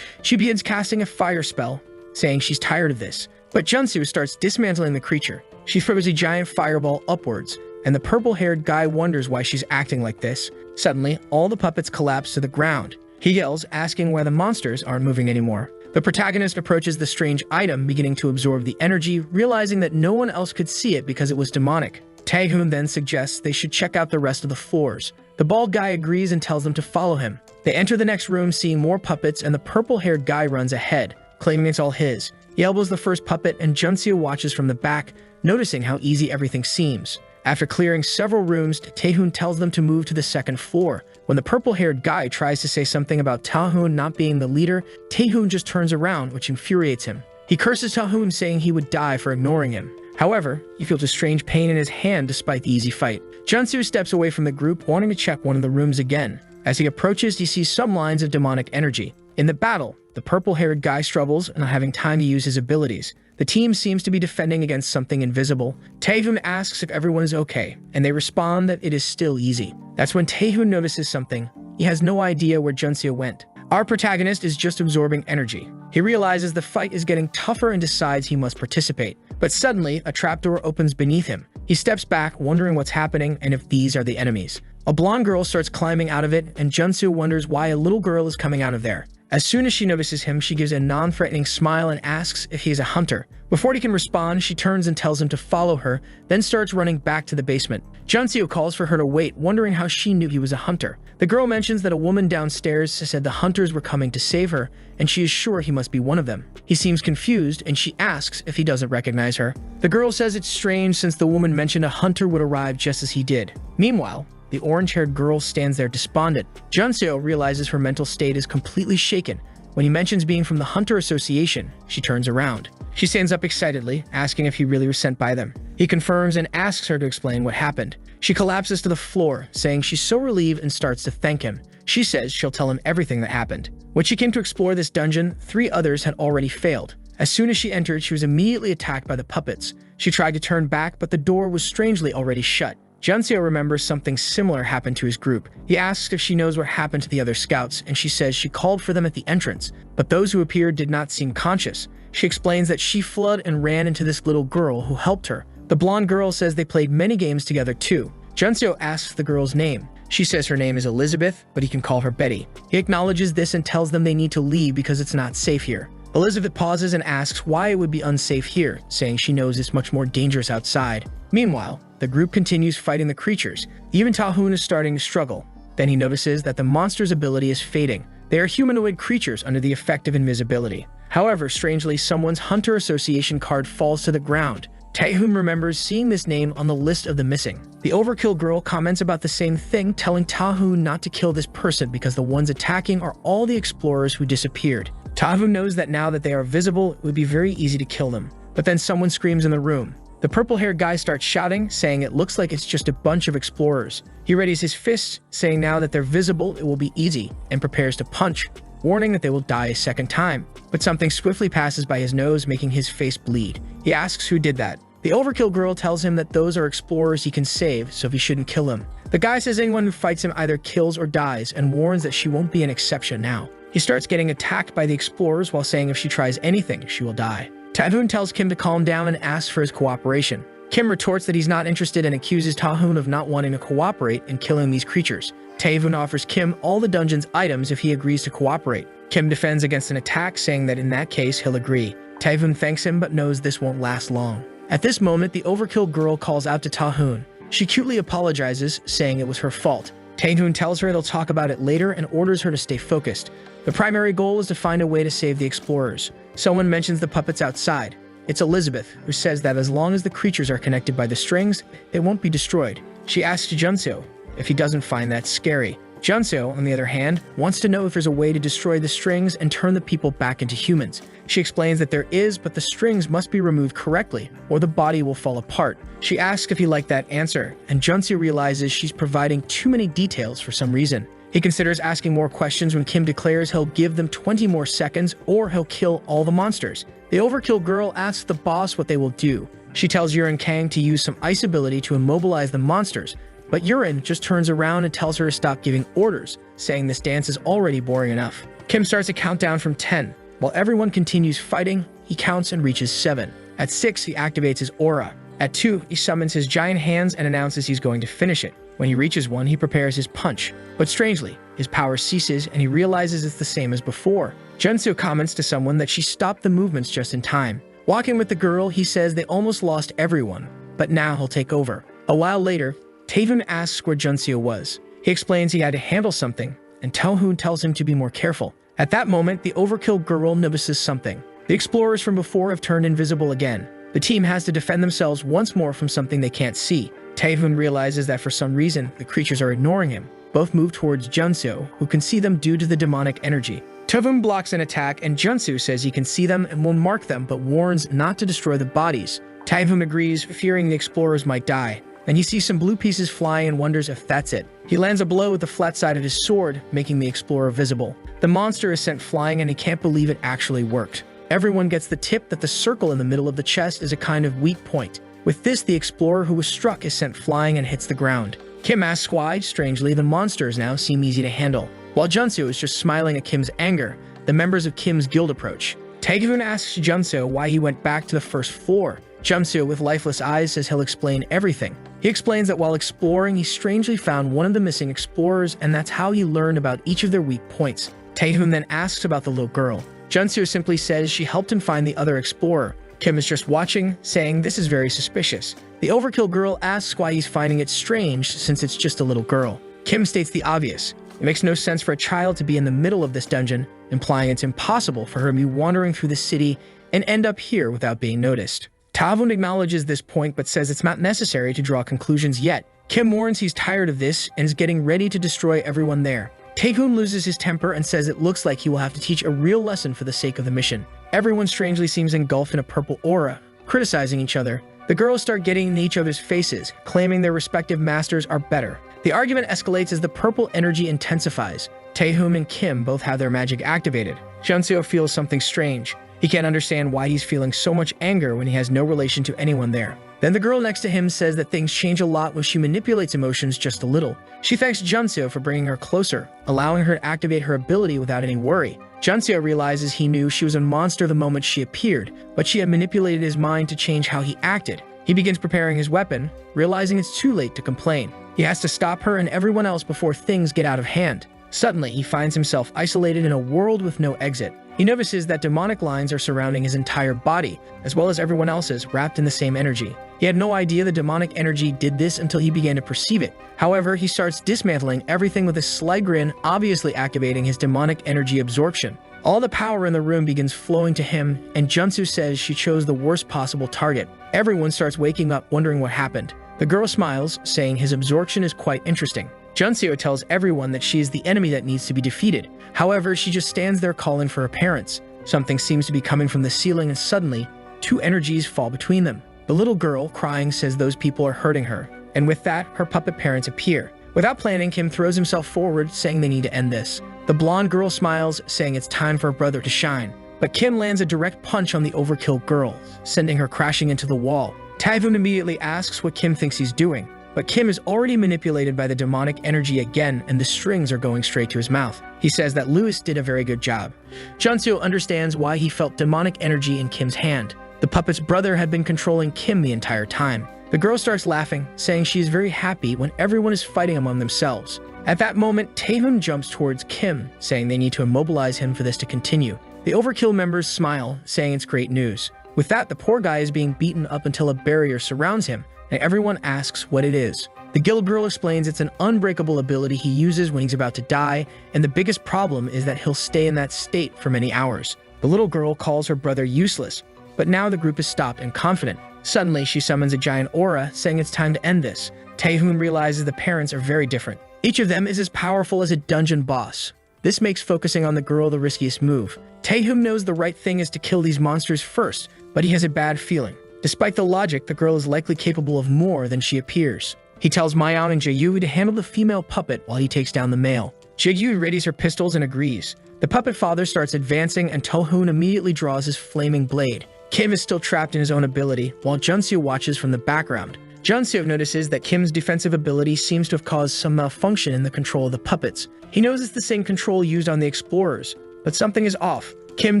She begins casting a fire spell, saying she's tired of this. But Junseo starts dismantling the creature. She throws a giant fireball upwards, and the purple-haired guy wonders why she's acting like this. Suddenly, all the puppets collapse to the ground. He yells, asking why the monsters aren't moving anymore. The protagonist approaches the strange item, beginning to absorb the energy, realizing that no one else could see it because it was demonic. Taehoon then suggests they should check out the rest of the floors. The bald guy agrees and tells them to follow him. They enter the next room, seeing more puppets, and the purple-haired guy runs ahead, claiming it's all his. He elbows the first puppet, and Junseo watches from the back, noticing how easy everything seems. After clearing several rooms, Taehoon tells them to move to the second floor. When the purple-haired guy tries to say something about Taehoon not being the leader, Taehoon just turns around, which infuriates him. He curses Taehoon, saying he would die for ignoring him. However, he feels a strange pain in his hand despite the easy fight. Junseo steps away from the group, wanting to check one of the rooms again. As he approaches, he sees some lines of demonic energy. In the battle, the purple-haired guy struggles, not having time to use his abilities. The team seems to be defending against something invisible. Taehoon asks if everyone is okay, and they respond that it is still easy. That's when Taehoon notices something. He has no idea where Junseo went. Our protagonist is just absorbing energy. He realizes the fight is getting tougher and decides he must participate. But suddenly, a trapdoor opens beneath him. He steps back, wondering what's happening and if these are the enemies. A blonde girl starts climbing out of it, and Junseo wonders why a little girl is coming out of there. As soon as she notices him, she gives a non-threatening smile and asks if he is a hunter. Before he can respond, she turns and tells him to follow her, then starts running back to the basement. Junseo calls for her to wait, wondering how she knew he was a hunter. The girl mentions that a woman downstairs said the hunters were coming to save her, and she is sure he must be one of them. He seems confused, and she asks if he doesn't recognize her. The girl says it's strange since the woman mentioned a hunter would arrive just as he did. Meanwhile, the orange-haired girl stands there despondent. Junseo realizes her mental state is completely shaken. When he mentions being from the Hunter Association, she turns around. She stands up excitedly, asking if he really was sent by them. He confirms and asks her to explain what happened. She collapses to the floor, saying she's so relieved and starts to thank him. She says she'll tell him everything that happened. When she came to explore this dungeon, 3 others had already failed. As soon as she entered, she was immediately attacked by the puppets. She tried to turn back, but the door was strangely already shut. Junseo remembers something similar happened to his group. He asks if she knows what happened to the other scouts, and she says she called for them at the entrance, but those who appeared did not seem conscious. She explains that she fled and ran into this little girl who helped her. The blonde girl says they played many games together too. Junseo asks the girl's name. She says her name is Elizabeth, but he can call her Betty. He acknowledges this and tells them they need to leave because it's not safe here. Elizabeth pauses and asks why it would be unsafe here, saying she knows it's much more dangerous outside. Meanwhile, the group continues fighting the creatures. Even Taehoon is starting to struggle. Then he notices that the monster's ability is fading. They are humanoid creatures under the effect of invisibility. However, strangely, someone's Hunter Association card falls to the ground. Taehoon remembers seeing this name on the list of the missing. The Overkill girl comments about the same thing, telling Taehoon not to kill this person because the ones attacking are all the explorers who disappeared. Taehoon knows that now that they are visible, it would be very easy to kill them. But then someone screams in the room. The purple-haired guy starts shouting, saying it looks like it's just a bunch of explorers. He readies his fists, saying now that they're visible, it will be easy, and prepares to punch, warning that they will die a second time. But something swiftly passes by his nose, making his face bleed. He asks who did that. The Overkill girl tells him that those are explorers he can save, so he shouldn't kill them. The guy says anyone who fights him either kills or dies, and warns that she won't be an exception now. He starts getting attacked by the explorers while saying if she tries anything, she will die. Taehoon tells Kim to calm down and asks for his cooperation. Kim retorts that he's not interested and accuses Taehoon of not wanting to cooperate in killing these creatures. Taehoon offers Kim all the dungeon's items if he agrees to cooperate. Kim defends against an attack, saying that in that case he'll agree. Taehoon thanks him but knows this won't last long. At this moment, the Overkill girl calls out to Taehoon. She cutely apologizes, saying it was her fault. Taehoon tells her they'll talk about it later and orders her to stay focused. The primary goal is to find a way to save the explorers. Someone mentions the puppets outside. It's Elizabeth, who says that as long as the creatures are connected by the strings, they won't be destroyed. She asks Junseo if he doesn't find that scary. Junseo, on the other hand, wants to know if there's a way to destroy the strings and turn the people back into humans. She explains that there is, but the strings must be removed correctly, or the body will fall apart. She asks if he liked that answer, and Junseo realizes she's providing too many details for some reason. He considers asking more questions when Kim declares he'll give them 20 more seconds or he'll kill all the monsters. The Overkill girl asks the boss what they will do. She tells Yurin Kang to use some ice ability to immobilize the monsters, but Yurin just turns around and tells her to stop giving orders, saying this dance is already boring enough. Kim starts a countdown from 10. While everyone continues fighting, he counts and reaches 7. At 6, he activates his aura. At 2, he summons his giant hands and announces he's going to finish it. When he reaches 1, he prepares his punch. But strangely, his power ceases and he realizes it's the same as before. Junseo comments to someone that she stopped the movements just in time. Walking with the girl, he says they almost lost everyone, but now he'll take over. A while later, Taehoon asks where Junseo was. He explains he had to handle something, and Taehoon tells him to be more careful. At that moment, the Overkill girl notices something. The explorers from before have turned invisible again. The team has to defend themselves once more from something they can't see. Taehoon realizes that for some reason, the creatures are ignoring him. Both move towards Junseo, who can see them due to the demonic energy. Taehoon blocks an attack, and Junseo says he can see them and will mark them, but warns not to destroy the bodies. Taehoon agrees, fearing the explorers might die. Then he sees some blue pieces flying and wonders if that's it. He lands a blow with the flat side of his sword, making the explorer visible. The monster is sent flying and he can't believe it actually worked. Everyone gets the tip that the circle in the middle of the chest is a kind of weak point. With this, the explorer who was struck is sent flying and hits the ground. Kim asks why, strangely, the monsters now seem easy to handle. While Junseo is just smiling at Kim's anger, the members of Kim's guild approach. Taehoon asks Junseo why he went back to the first floor. Junseo, with lifeless eyes, says he'll explain everything. He explains that while exploring, he strangely found one of the missing explorers, and that's how he learned about each of their weak points. Taehoon then asks about the little girl. Junseo simply says she helped him find the other explorer. Kim is just watching, saying this is very suspicious. The Overkill girl asks why he's finding it strange since it's just a little girl. Kim states the obvious. It makes no sense for a child to be in the middle of this dungeon, implying it's impossible for her to be wandering through the city and end up here without being noticed. Taehoon acknowledges this point but says it's not necessary to draw conclusions yet. Kim warns he's tired of this and is getting ready to destroy everyone there. Taehoon loses his temper and says it looks like he will have to teach a real lesson for the sake of the mission. Everyone strangely seems engulfed in a purple aura, criticizing each other. The girls start getting in each other's faces, claiming their respective masters are better. The argument escalates as the purple energy intensifies. Taehoon and Kim both have their magic activated. Junseo feels something strange. He can't understand why he's feeling so much anger when he has no relation to anyone there. Then the girl next to him says that things change a lot when she manipulates emotions just a little. She thanks Junseo for bringing her closer, allowing her to activate her ability without any worry. Junseo realizes he knew she was a monster the moment she appeared, but she had manipulated his mind to change how he acted. He begins preparing his weapon, realizing it's too late to complain. He has to stop her and everyone else before things get out of hand. Suddenly, he finds himself isolated in a world with no exit. He notices that demonic lines are surrounding his entire body, as well as everyone else's, wrapped in the same energy. He had no idea the demonic energy did this until he began to perceive it. However, he starts dismantling everything with a sly grin, obviously activating his demonic energy absorption. All the power in the room begins flowing to him, and Junseo says she chose the worst possible target. Everyone starts waking up, wondering what happened. The girl smiles, saying his absorption is quite interesting. Junseo tells everyone that she is the enemy that needs to be defeated. However, she just stands there calling for her parents. Something seems to be coming from the ceiling and suddenly, two energies fall between them. The little girl, crying, says those people are hurting her. And with that, her puppet parents appear. Without planning, Kim throws himself forward, saying they need to end this. The blonde girl smiles, saying it's time for her brother to shine. But Kim lands a direct punch on the Overkill girl, sending her crashing into the wall. Taehoon immediately asks what Kim thinks he's doing. But Kim is already manipulated by the demonic energy again, and the strings are going straight to his mouth. He says that Lewis did a very good job. Junseo understands why he felt demonic energy in Kim's hand. The puppet's brother had been controlling Kim the entire time. The girl starts laughing, saying she is very happy when everyone is fighting among themselves. At that moment, Taehoon jumps towards Kim, saying they need to immobilize him for this to continue. The Overkill members smile, saying it's great news. With that, the poor guy is being beaten up until a barrier surrounds him, and everyone asks what it is. The guild girl explains it's an unbreakable ability he uses when he's about to die, and the biggest problem is that he'll stay in that state for many hours. The little girl calls her brother useless, but now the group is stopped and confident. Suddenly, she summons a giant aura, saying it's time to end this. Taehoon realizes the parents are very different. Each of them is as powerful as a dungeon boss. This makes focusing on the girl the riskiest move. Taehoon knows the right thing is to kill these monsters first, but he has a bad feeling. Despite the logic, the girl is likely capable of more than she appears. He tells Mayeon and Jae-yui to handle the female puppet while he takes down the male. Jae-yui readies her pistols and agrees. The puppet father starts advancing and Taehoon immediately draws his flaming blade. Kim is still trapped in his own ability, while Junseo watches from the background. Junseo notices that Kim's defensive ability seems to have caused some malfunction in the control of the puppets. He knows it's the same control used on the explorers, but something is off. Kim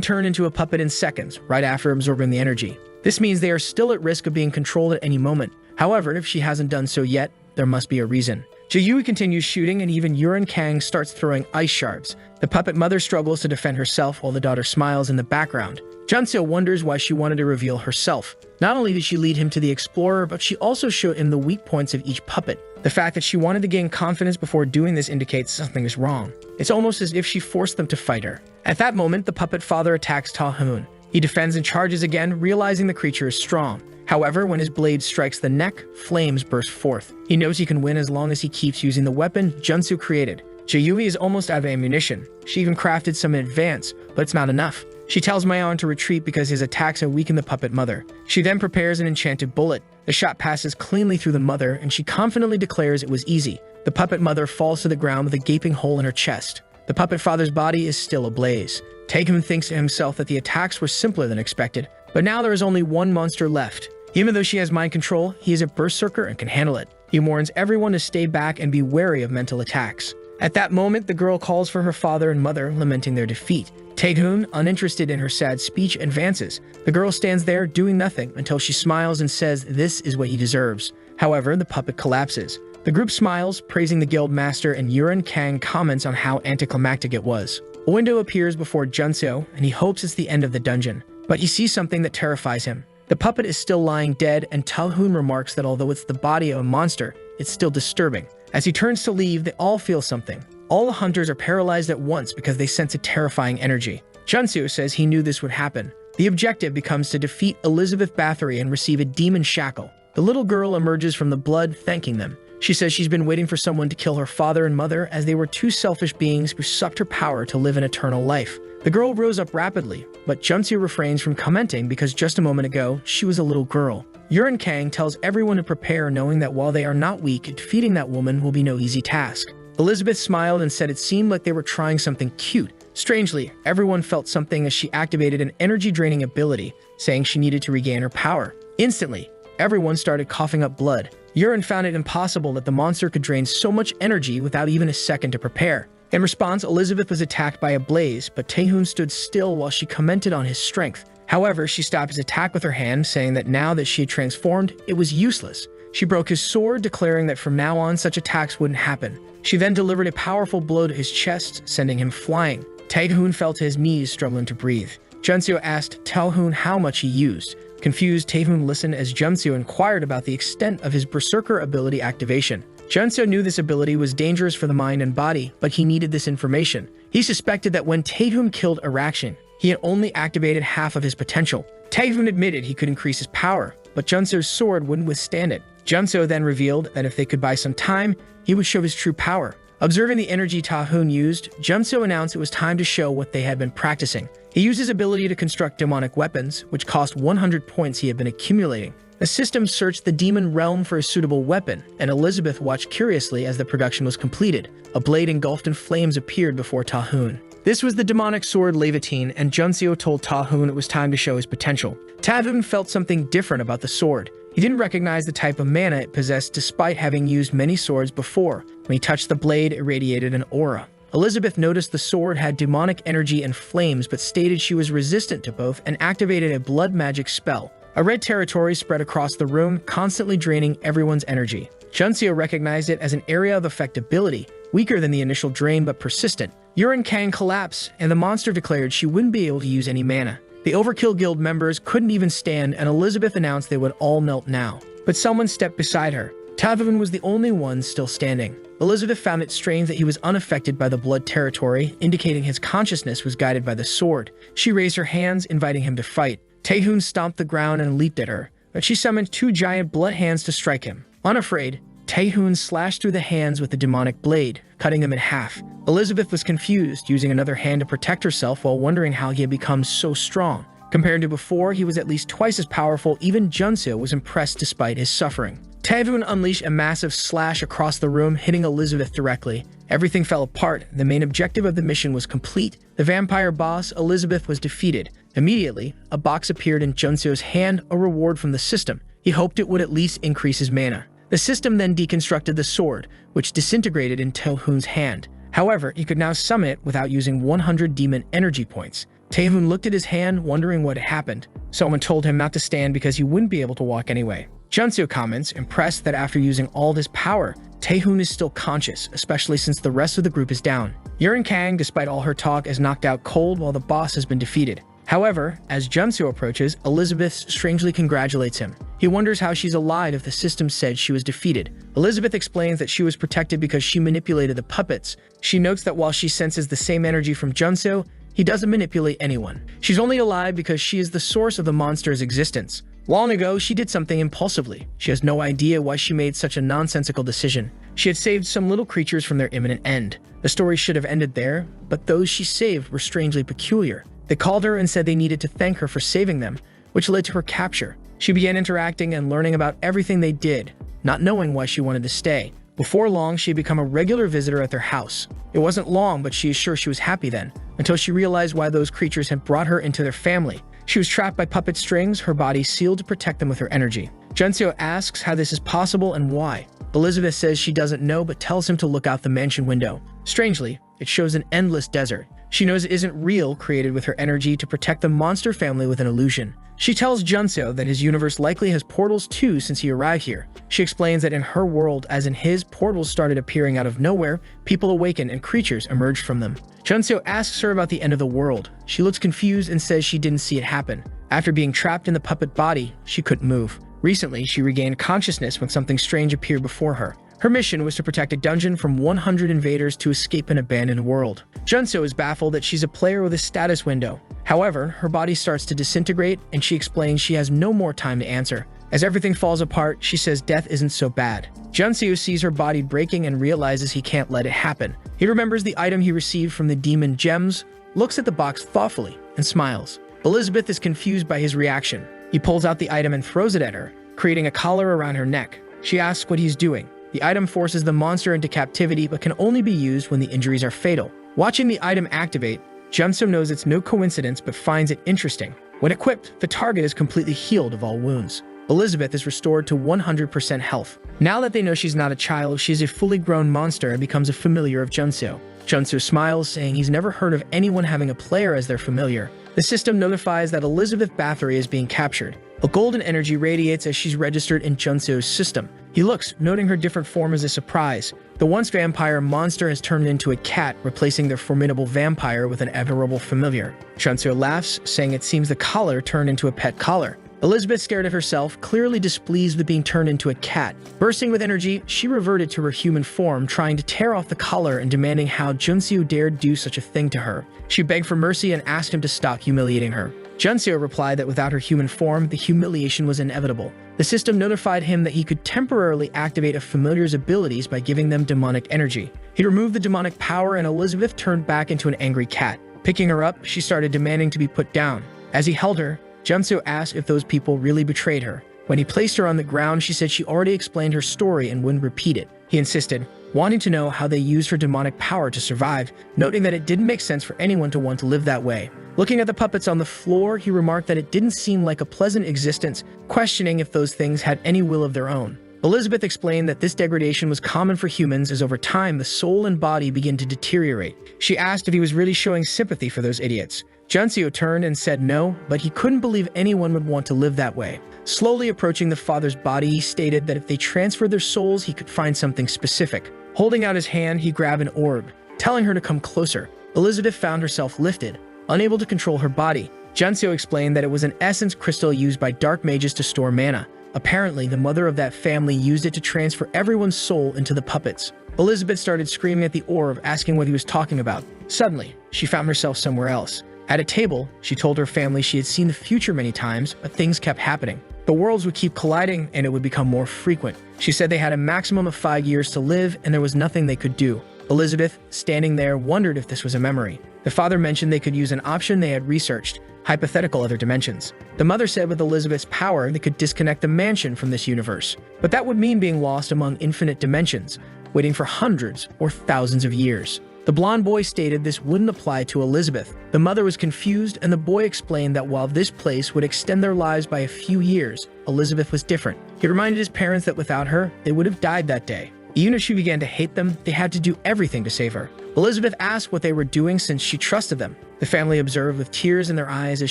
turned into a puppet in seconds, right after absorbing the energy. This means they are still at risk of being controlled at any moment. However, if she hasn't done so yet, there must be a reason. Jae-yui continues shooting, and even Yurin Kang starts throwing ice shards. The puppet mother struggles to defend herself while the daughter smiles in the background. Junseo wonders why she wanted to reveal herself. Not only did she lead him to the explorer, but she also showed him the weak points of each puppet. The fact that she wanted to gain confidence before doing this indicates something is wrong. It's almost as if she forced them to fight her. At that moment, the puppet father attacks Taehoon. He defends and charges again, realizing the creature is strong. However, when his blade strikes the neck, flames burst forth. He knows he can win as long as he keeps using the weapon Junseo created. Jae-yui is almost out of ammunition. She even crafted some in advance, but it's not enough. She tells Mayeon to retreat because his attacks have weakened the puppet mother. She then prepares an enchanted bullet. The shot passes cleanly through the mother, and she confidently declares it was easy. The puppet mother falls to the ground with a gaping hole in her chest. The puppet father's body is still ablaze. Taehoon thinks to himself that the attacks were simpler than expected, but now there is only one monster left. Even though she has mind control, he is a berserker and can handle it. He warns everyone to stay back and be wary of mental attacks. At that moment, the girl calls for her father and mother, lamenting their defeat. Taehoon, uninterested in her sad speech, advances. The girl stands there doing nothing until she smiles and says this is what he deserves. However, the puppet collapses. The group smiles, praising the guild master, and Yurin Kang comments on how anticlimactic it was. A window appears before Junseo, and he hopes it's the end of the dungeon. But he sees something that terrifies him. The puppet is still lying dead, and Taehoon remarks that although it's the body of a monster, it's still disturbing. As he turns to leave, they all feel something. All the hunters are paralyzed at once because they sense a terrifying energy. Junseo says he knew this would happen. The objective becomes to defeat Elizabeth Bathory and receive a demon shackle. The little girl emerges from the blood, thanking them. She says she's been waiting for someone to kill her father and mother, as they were two selfish beings who sucked her power to live an eternal life. The girl rose up rapidly, but Junseo refrains from commenting because just a moment ago, she was a little girl. Yurin Kang tells everyone to prepare, knowing that while they are not weak, defeating that woman will be no easy task. Elizabeth smiled and said it seemed like they were trying something cute. Strangely, everyone felt something as she activated an energy-draining ability, saying she needed to regain her power. Instantly, everyone started coughing up blood. Yurin found it impossible that the monster could drain so much energy without even a second to prepare. In response, Elizabeth was attacked by a blaze, but Taehoon stood still while she commented on his strength. However, she stopped his attack with her hand, saying that now that she had transformed, it was useless. She broke his sword, declaring that from now on such attacks wouldn't happen. She then delivered a powerful blow to his chest, sending him flying. Taehoon fell to his knees, struggling to breathe. Junseo asked Taehoon how much he used. Confused, Taehoon listened as Junseo inquired about the extent of his berserker ability activation. Junseo knew this ability was dangerous for the mind and body, but he needed this information. He suspected that when Taehoon killed Arakshin, he had only activated half of his potential. Taehoon admitted he could increase his power, but Junseo's sword wouldn't withstand it. Junseo then revealed that if they could buy some time, he would show his true power. Observing the energy Taehoon used, Junseo announced it was time to show what they had been practicing. He used his ability to construct demonic weapons, which cost 100 points he had been accumulating. The system searched the demon realm for a suitable weapon, and Elizabeth watched curiously as the production was completed. A blade engulfed in flames appeared before Taehoon. This was the demonic sword Levitine, and Junseo told Taehoon it was time to show his potential. Taehoon felt something different about the sword. He didn't recognize the type of mana it possessed despite having used many swords before. When he touched the blade, it radiated an aura. Elizabeth noticed the sword had demonic energy and flames, but stated she was resistant to both and activated a blood magic spell. A red territory spread across the room, constantly draining everyone's energy. Junseo recognized it as an area of effectability, weaker than the initial drain but persistent. Yurin Kang collapsed, and the monster declared she wouldn't be able to use any mana. The Overkill Guild members couldn't even stand, and Elizabeth announced they would all melt now. But someone stepped beside her. Taevun was the only one still standing. Elizabeth found it strange that he was unaffected by the blood territory, indicating his consciousness was guided by the sword. She raised her hands, inviting him to fight. Taehoon stomped the ground and leaped at her, but she summoned two giant blood hands to strike him. Unafraid, Taehoon slashed through the hands with the demonic blade, cutting them in half. Elizabeth was confused, using another hand to protect herself while wondering how he had become so strong. Compared to before, he was at least twice as powerful. Even Junseo was impressed despite his suffering. Taehoon unleashed a massive slash across the room, hitting Elizabeth directly. Everything fell apart. The main objective of the mission was complete. The vampire boss, Elizabeth, was defeated. Immediately, a box appeared in Junseo's hand, a reward from the system. He hoped it would at least increase his mana. The system then deconstructed the sword, which disintegrated in Taehoon's hand. However, he could now summon it without using 100 demon energy points. Taehoon looked at his hand, wondering what had happened. Someone told him not to stand because he wouldn't be able to walk anyway. Junseo comments, impressed that after using all this power, Taehoon is still conscious, especially since the rest of the group is down. Yurin Kang, despite all her talk, is knocked out cold while the boss has been defeated. However, as Junseo approaches, Elizabeth strangely congratulates him. He wonders how she's alive if the system said she was defeated. Elizabeth explains that she was protected because she manipulated the puppets. She notes that while she senses the same energy from Junseo, he doesn't manipulate anyone. She's only alive because she is the source of the monster's existence. Long ago, she did something impulsively. She has no idea why she made such a nonsensical decision. She had saved some little creatures from their imminent end. The story should have ended there, but those she saved were strangely peculiar. They called her and said they needed to thank her for saving them, which led to her capture. She began interacting and learning about everything they did, not knowing why she wanted to stay. Before long, she had become a regular visitor at their house. It wasn't long, but she is sure she was happy then, until she realized why those creatures had brought her into their family. She was trapped by puppet strings, her body sealed to protect them with her energy. Junseo asks how this is possible and why. Elizabeth says she doesn't know, but tells him to look out the mansion window. Strangely, it shows an endless desert. She knows it isn't real, created with her energy to protect the monster family with an illusion. She tells Junseo that his universe likely has portals too since he arrived here. She explains that in her world, as in his, portals started appearing out of nowhere, people awakened and creatures emerged from them. Junseo asks her about the end of the world. She looks confused and says she didn't see it happen. After being trapped in the puppet body, she couldn't move. Recently, she regained consciousness when something strange appeared before her. Her mission was to protect a dungeon from 100 invaders to escape an abandoned world. Junseo is baffled that she's a player with a status window. However, her body starts to disintegrate, and she explains she has no more time to answer. As everything falls apart, she says death isn't so bad. Junseo sees her body breaking and realizes he can't let it happen. He remembers the item he received from the demon gems, looks at the box thoughtfully, and smiles. Elizabeth is confused by his reaction. He pulls out the item and throws it at her, creating a collar around her neck. She asks what he's doing. The item forces the monster into captivity but can only be used when the injuries are fatal. Watching the item activate, Junseo knows it's no coincidence but finds it interesting. When equipped, the target is completely healed of all wounds. Elizabeth is restored to 100% health. Now that they know she's not a child, she's a fully grown monster and becomes a familiar of Junseo. Junseo smiles, saying he's never heard of anyone having a player as their familiar. The system notifies that Elizabeth Bathory is being captured. A golden energy radiates as she's registered in Junseo's system. He looks, noting her different form as a surprise. The once vampire monster has turned into a cat, replacing their formidable vampire with an adorable familiar. Junseo laughs, saying it seems the collar turned into a pet collar. Elizabeth, scared of herself, clearly displeased with being turned into a cat. Bursting with energy, she reverted to her human form, trying to tear off the collar and demanding how Junseo dared do such a thing to her. She begged for mercy and asked him to stop humiliating her. Junseo replied that without her human form, the humiliation was inevitable. The system notified him that he could temporarily activate a familiar's abilities by giving them demonic energy. He removed the demonic power and Elizabeth turned back into an angry cat. Picking her up, she started demanding to be put down. As he held her, Junseo asked if those people really betrayed her. When he placed her on the ground, she said she already explained her story and wouldn't repeat it. He insisted, wanting to know how they used her demonic power to survive, noting that it didn't make sense for anyone to want to live that way. Looking at the puppets on the floor, he remarked that it didn't seem like a pleasant existence, questioning if those things had any will of their own. Elizabeth explained that this degradation was common for humans as over time the soul and body begin to deteriorate. She asked if he was really showing sympathy for those idiots. Junseo turned and said no, but he couldn't believe anyone would want to live that way. Slowly approaching the father's body, he stated that if they transferred their souls, he could find something specific. Holding out his hand, he grabbed an orb, telling her to come closer. Elizabeth found herself lifted, unable to control her body. Junseo explained that it was an essence crystal used by dark mages to store mana. Apparently, the mother of that family used it to transfer everyone's soul into the puppets. Elizabeth started screaming at the orb, asking what he was talking about. Suddenly, she found herself somewhere else. At a table, she told her family she had seen the future many times, but things kept happening. The worlds would keep colliding, and it would become more frequent. She said they had a maximum of 5 years to live, and there was nothing they could do. Elizabeth, standing there, wondered if this was a memory. The father mentioned they could use an option they had researched, hypothetical other dimensions. The mother said with Elizabeth's power, they could disconnect the mansion from this universe. But that would mean being lost among infinite dimensions, waiting for hundreds or thousands of years. The blonde boy stated this wouldn't apply to Elizabeth. The mother was confused, and the boy explained that while this place would extend their lives by a few years, Elizabeth was different. He reminded his parents that without her, they would have died that day. Even if she began to hate them, they had to do everything to save her. Elizabeth asked what they were doing since she trusted them. The family observed with tears in their eyes as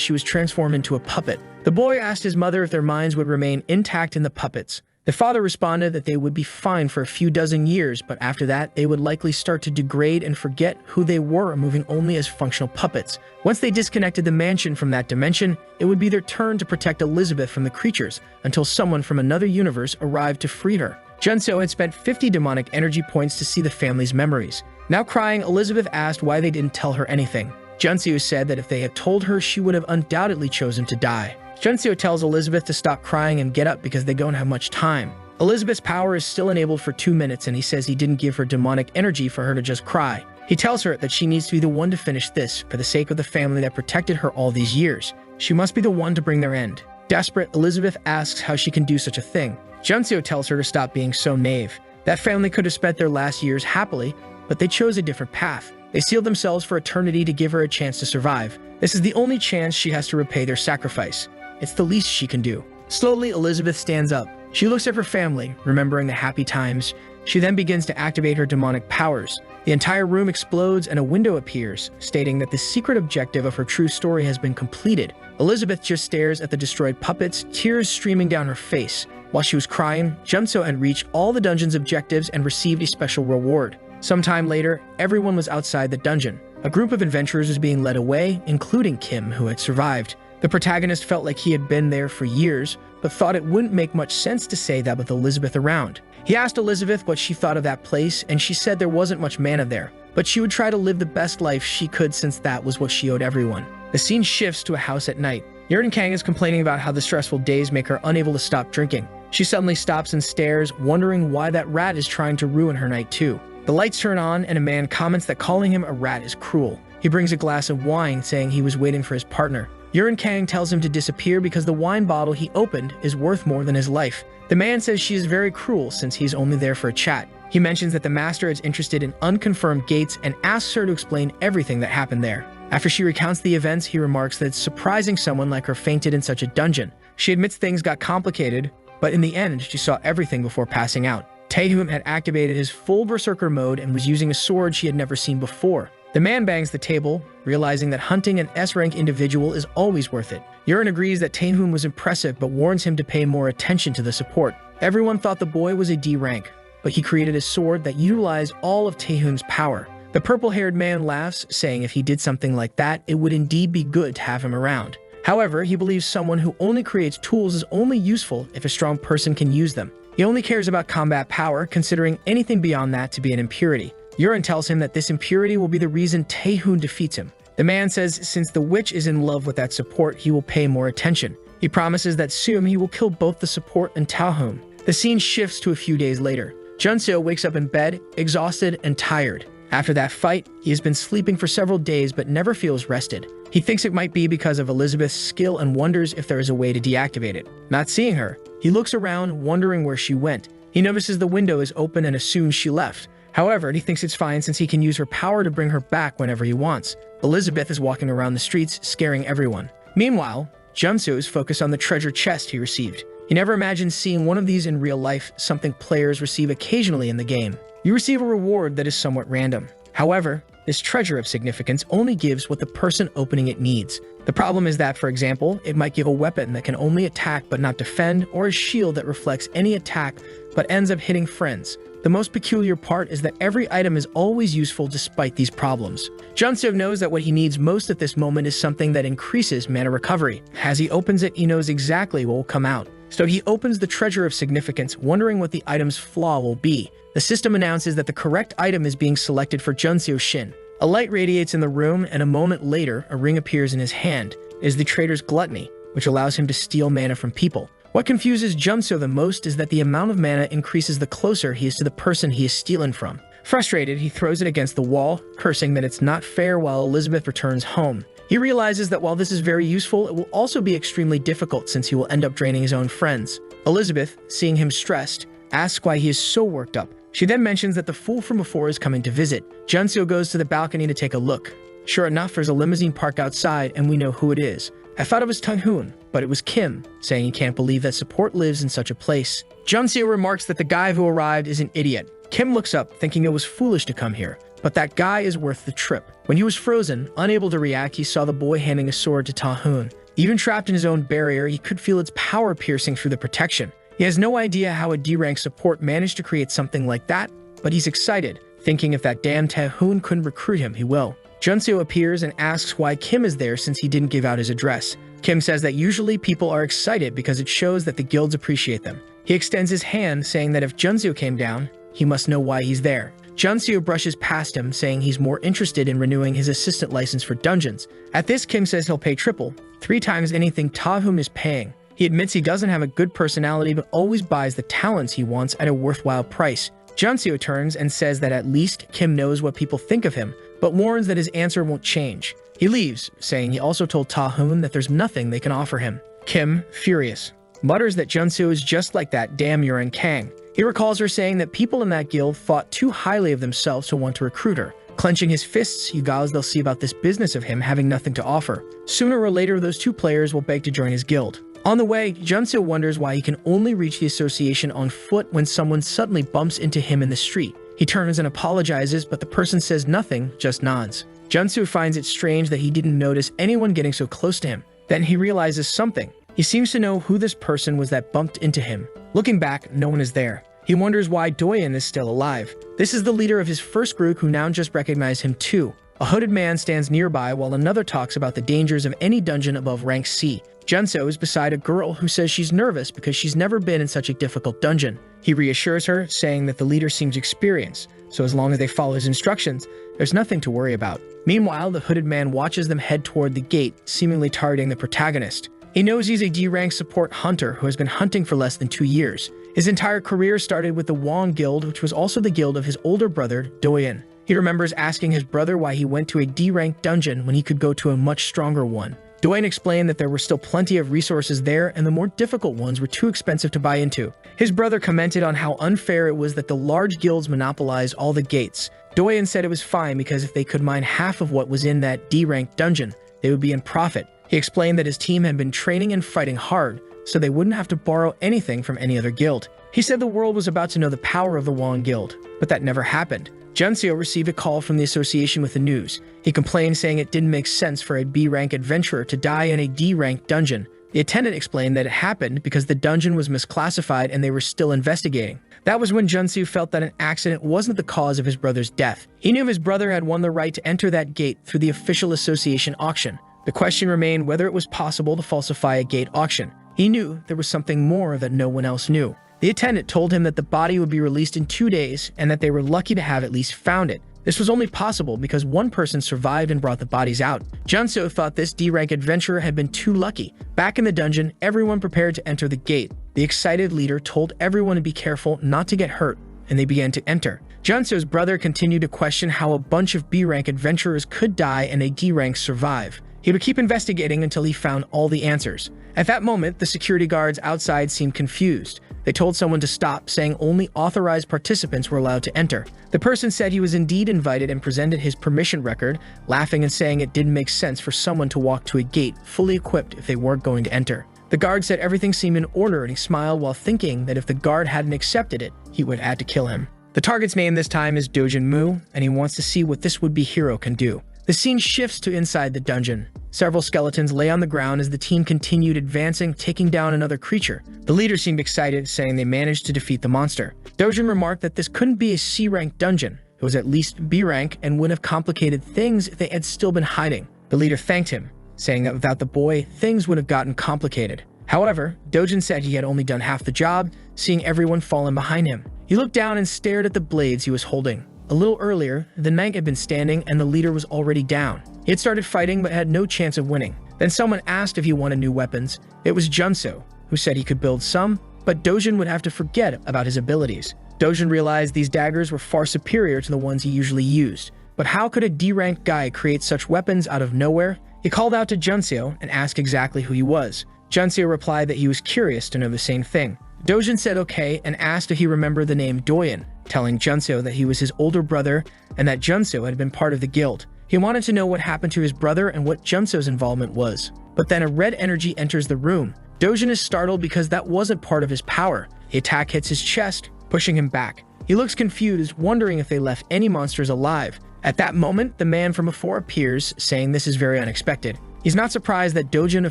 she was transformed into a puppet. The boy asked his mother if their minds would remain intact in the puppets. The father responded that they would be fine for a few dozen years, but after that, they would likely start to degrade and forget who they were, moving only as functional puppets. Once they disconnected the mansion from that dimension, it would be their turn to protect Elizabeth from the creatures, until someone from another universe arrived to free her. Junseo had spent 50 demonic energy points to see the family's memories. Now crying, Elizabeth asked why they didn't tell her anything. Junseo said that if they had told her, she would have undoubtedly chosen to die. Junseo tells Elizabeth to stop crying and get up because they don't have much time. Elizabeth's power is still enabled for 2 minutes, and he says he didn't give her demonic energy for her to just cry. He tells her that she needs to be the one to finish this for the sake of the family that protected her all these years. She must be the one to bring their end. Desperate, Elizabeth asks how she can do such a thing. Junseo tells her to stop being so naive. That family could have spent their last years happily, but they chose a different path. They sealed themselves for eternity to give her a chance to survive. This is the only chance she has to repay their sacrifice. It's the least she can do. Slowly, Elizabeth stands up. She looks at her family, remembering the happy times. She then begins to activate her demonic powers. The entire room explodes and a window appears, stating that the secret objective of her true story has been completed. Elizabeth just stares at the destroyed puppets, tears streaming down her face. While she was crying, Junseo had reached all the dungeon's objectives and received a special reward. Sometime later, everyone was outside the dungeon. A group of adventurers was being led away, including Kim, who had survived. The protagonist felt like he had been there for years, but thought it wouldn't make much sense to say that with Elizabeth around. He asked Elizabeth what she thought of that place, and she said there wasn't much mana there, but she would try to live the best life she could since that was what she owed everyone. The scene shifts to a house at night. Yerin Kang is complaining about how the stressful days make her unable to stop drinking. She suddenly stops and stares, wondering why that rat is trying to ruin her night too. The lights turn on, and a man comments that calling him a rat is cruel. He brings a glass of wine, saying he was waiting for his partner. Yerin Kang tells him to disappear because the wine bottle he opened is worth more than his life. The man says she is very cruel since he's only there for a chat. He mentions that the master is interested in unconfirmed gates and asks her to explain everything that happened there. After she recounts the events, he remarks that it's surprising someone like her fainted in such a dungeon. She admits things got complicated, but in the end, she saw everything before passing out. Taehoon had activated his full berserker mode and was using a sword she had never seen before. The man bangs the table, realizing that hunting an S-rank individual is always worth it. Yerin agrees that Taehoon was impressive but warns him to pay more attention to the support. Everyone thought the boy was a D rank, but he created a sword that utilized all of Taehoon's power. The purple-haired man laughs, saying if he did something like that, it would indeed be good to have him around. However, he believes someone who only creates tools is only useful if a strong person can use them. He only cares about combat power, considering anything beyond that to be an impurity. Yerin tells him that this impurity will be the reason Taehoon defeats him. The man says since the witch is in love with that support, he will pay more attention. He promises that soon he will kill both the support and Taehoon. The scene shifts to a few days later. Junseo wakes up in bed, exhausted and tired. After that fight, he has been sleeping for several days but never feels rested. He thinks it might be because of Elizabeth's skill and wonders if there is a way to deactivate it. Not seeing her, he looks around, wondering where she went. He notices the window is open and assumes she left. However, he thinks it's fine since he can use her power to bring her back whenever he wants. Elizabeth is walking around the streets, scaring everyone. Meanwhile, Junseo is focused on the treasure chest he received. He never imagined seeing one of these in real life, something players receive occasionally in the game. You receive a reward that is somewhat random. However, this treasure of significance only gives what the person opening it needs. The problem is that, for example, it might give a weapon that can only attack but not defend, or a shield that reflects any attack but ends up hitting friends. The most peculiar part is that every item is always useful despite these problems. Junseo knows that what he needs most at this moment is something that increases mana recovery. As he opens it, he knows exactly what will come out. So he opens the treasure of significance, wondering what the item's flaw will be. The system announces that the correct item is being selected for Junseo's shin. A light radiates in the room, and a moment later, a ring appears in his hand. It is the trader's gluttony, which allows him to steal mana from people. What confuses Junseo the most is that the amount of mana increases the closer he is to the person he is stealing from. Frustrated, he throws it against the wall, cursing that it's not fair while Elizabeth returns home. He realizes that while this is very useful, it will also be extremely difficult since he will end up draining his own friends. Elizabeth, seeing him stressed, asks why he is so worked up. She then mentions that the fool from before is coming to visit. Junseo goes to the balcony to take a look. Sure enough, there's a limousine parked outside, and we know who it is. I thought it was Tang-hoon, but it was Kim, saying he can't believe that support lives in such a place. Junseo remarks that the guy who arrived is an idiot. Kim looks up, thinking it was foolish to come here, but that guy is worth the trip. When he was frozen, unable to react, he saw the boy handing a sword to Tang-hoon. Even trapped in his own barrier, he could feel its power piercing through the protection. He has no idea how a D-rank support managed to create something like that, but he's excited, thinking if that damn Tang-hoon couldn't recruit him, he will. Junseo appears and asks why Kim is there since he didn't give out his address. Kim says that usually people are excited because it shows that the guilds appreciate them. He extends his hand, saying that if Junseo came down, he must know why he's there. Junseo brushes past him, saying he's more interested in renewing his assistant license for dungeons. At this, Kim says he'll pay triple, 3 times anything Tang-hoon is paying. He admits he doesn't have a good personality but always buys the talents he wants at a worthwhile price. Junseo turns and says that at least Kim knows what people think of him, but warns that his answer won't change. He leaves, saying he also told Tang-hoon that there's nothing they can offer him. Kim, furious, mutters that Junseo is just like that damn Yuren Kang. He recalls her saying that people in that guild thought too highly of themselves to want to recruit her. Clenching his fists, he vows they'll see about this business of him having nothing to offer. Sooner or later, those 2 players will beg to join his guild. On the way, Junseo wonders why he can only reach the association on foot when someone suddenly bumps into him in the street. He turns and apologizes, but the person says nothing, just nods. Junseo finds it strange that he didn't notice anyone getting so close to him. Then he realizes something. He seems to know who this person was that bumped into him. Looking back, no one is there. He wonders why Doyen is still alive. This is the leader of his first group who now just recognize him too. A hooded man stands nearby while another talks about the dangers of any dungeon above rank C. Junseo is beside a girl who says she's nervous because she's never been in such a difficult dungeon. He reassures her, saying that the leader seems experienced, so as long as they follow his instructions, there's nothing to worry about. Meanwhile, the hooded man watches them head toward the gate, seemingly targeting the protagonist. He knows he's a D-rank support hunter who has been hunting for less than 2 years. His entire career started with the Wong Guild, which was also the guild of his older brother, Doyen. He remembers asking his brother why he went to a D-rank dungeon when he could go to a much stronger one. Doyen explained that there were still plenty of resources there and the more difficult ones were too expensive to buy into. His brother commented on how unfair it was that the large guilds monopolized all the gates. Doyen said it was fine because if they could mine half of what was in that D-rank dungeon, they would be in profit. He explained that his team had been training and fighting hard, so they wouldn't have to borrow anything from any other guild. He said the world was about to know the power of the Wong Guild, but that never happened. Junseo received a call from the association with the news. He complained, saying it didn't make sense for a B-rank adventurer to die in a D-rank dungeon. The attendant explained that it happened because the dungeon was misclassified and they were still investigating. That was when Junseo felt that an accident wasn't the cause of his brother's death. He knew his brother had won the right to enter that gate through the official association auction. The question remained whether it was possible to falsify a gate auction. He knew there was something more that no one else knew. The attendant told him that the body would be released in 2 days and that they were lucky to have at least found it. This was only possible because one person survived and brought the bodies out. Junseo thought this D-rank adventurer had been too lucky. Back in the dungeon, everyone prepared to enter the gate. The excited leader told everyone to be careful not to get hurt, and they began to enter. Junseo's brother continued to question how a bunch of B-rank adventurers could die and a D-rank survive. He would keep investigating until he found all the answers. At that moment, the security guards outside seemed confused. They told someone to stop, saying only authorized participants were allowed to enter. The person said he was indeed invited and presented his permission record, laughing and saying it didn't make sense for someone to walk to a gate fully equipped if they weren't going to enter. The guard said everything seemed in order and he smiled while thinking that if the guard hadn't accepted it, he would have had to kill him. The target's name this time is Dojin Mu, and he wants to see what this would-be hero can do. The scene shifts to inside the dungeon. Several skeletons lay on the ground as the team continued advancing, taking down another creature. The leader seemed excited, saying they managed to defeat the monster. Dojin remarked that this couldn't be a C-rank dungeon. It was at least B-rank and would have complicated things if they had still been hiding. The leader thanked him, saying that without the boy, things would have gotten complicated. However, Dojin said he had only done half the job, seeing everyone fall in behind him. He looked down and stared at the blades he was holding. A little earlier, the knight had been standing and the leader was already down. He had started fighting but had no chance of winning. Then someone asked if he wanted new weapons. It was Junso, who said he could build some, but Dojin would have to forget about his abilities. Dojin realized these daggers were far superior to the ones he usually used. But how could a D-rank guy create such weapons out of nowhere? He called out to Junseo and asked exactly who he was. Junseo replied that he was curious to know the same thing. Dojin said okay and asked if he remembered the name Doyen, telling Junseo that he was his older brother and that Junseo had been part of the guild. He wanted to know what happened to his brother and what Junseo's involvement was. But then a red energy enters the room. Dojin is startled because that wasn't part of his power. The attack hits his chest, pushing him back. He looks confused, wondering if they left any monsters alive. At that moment, the man from before appears, saying this is very unexpected. He's not surprised that Dojin, a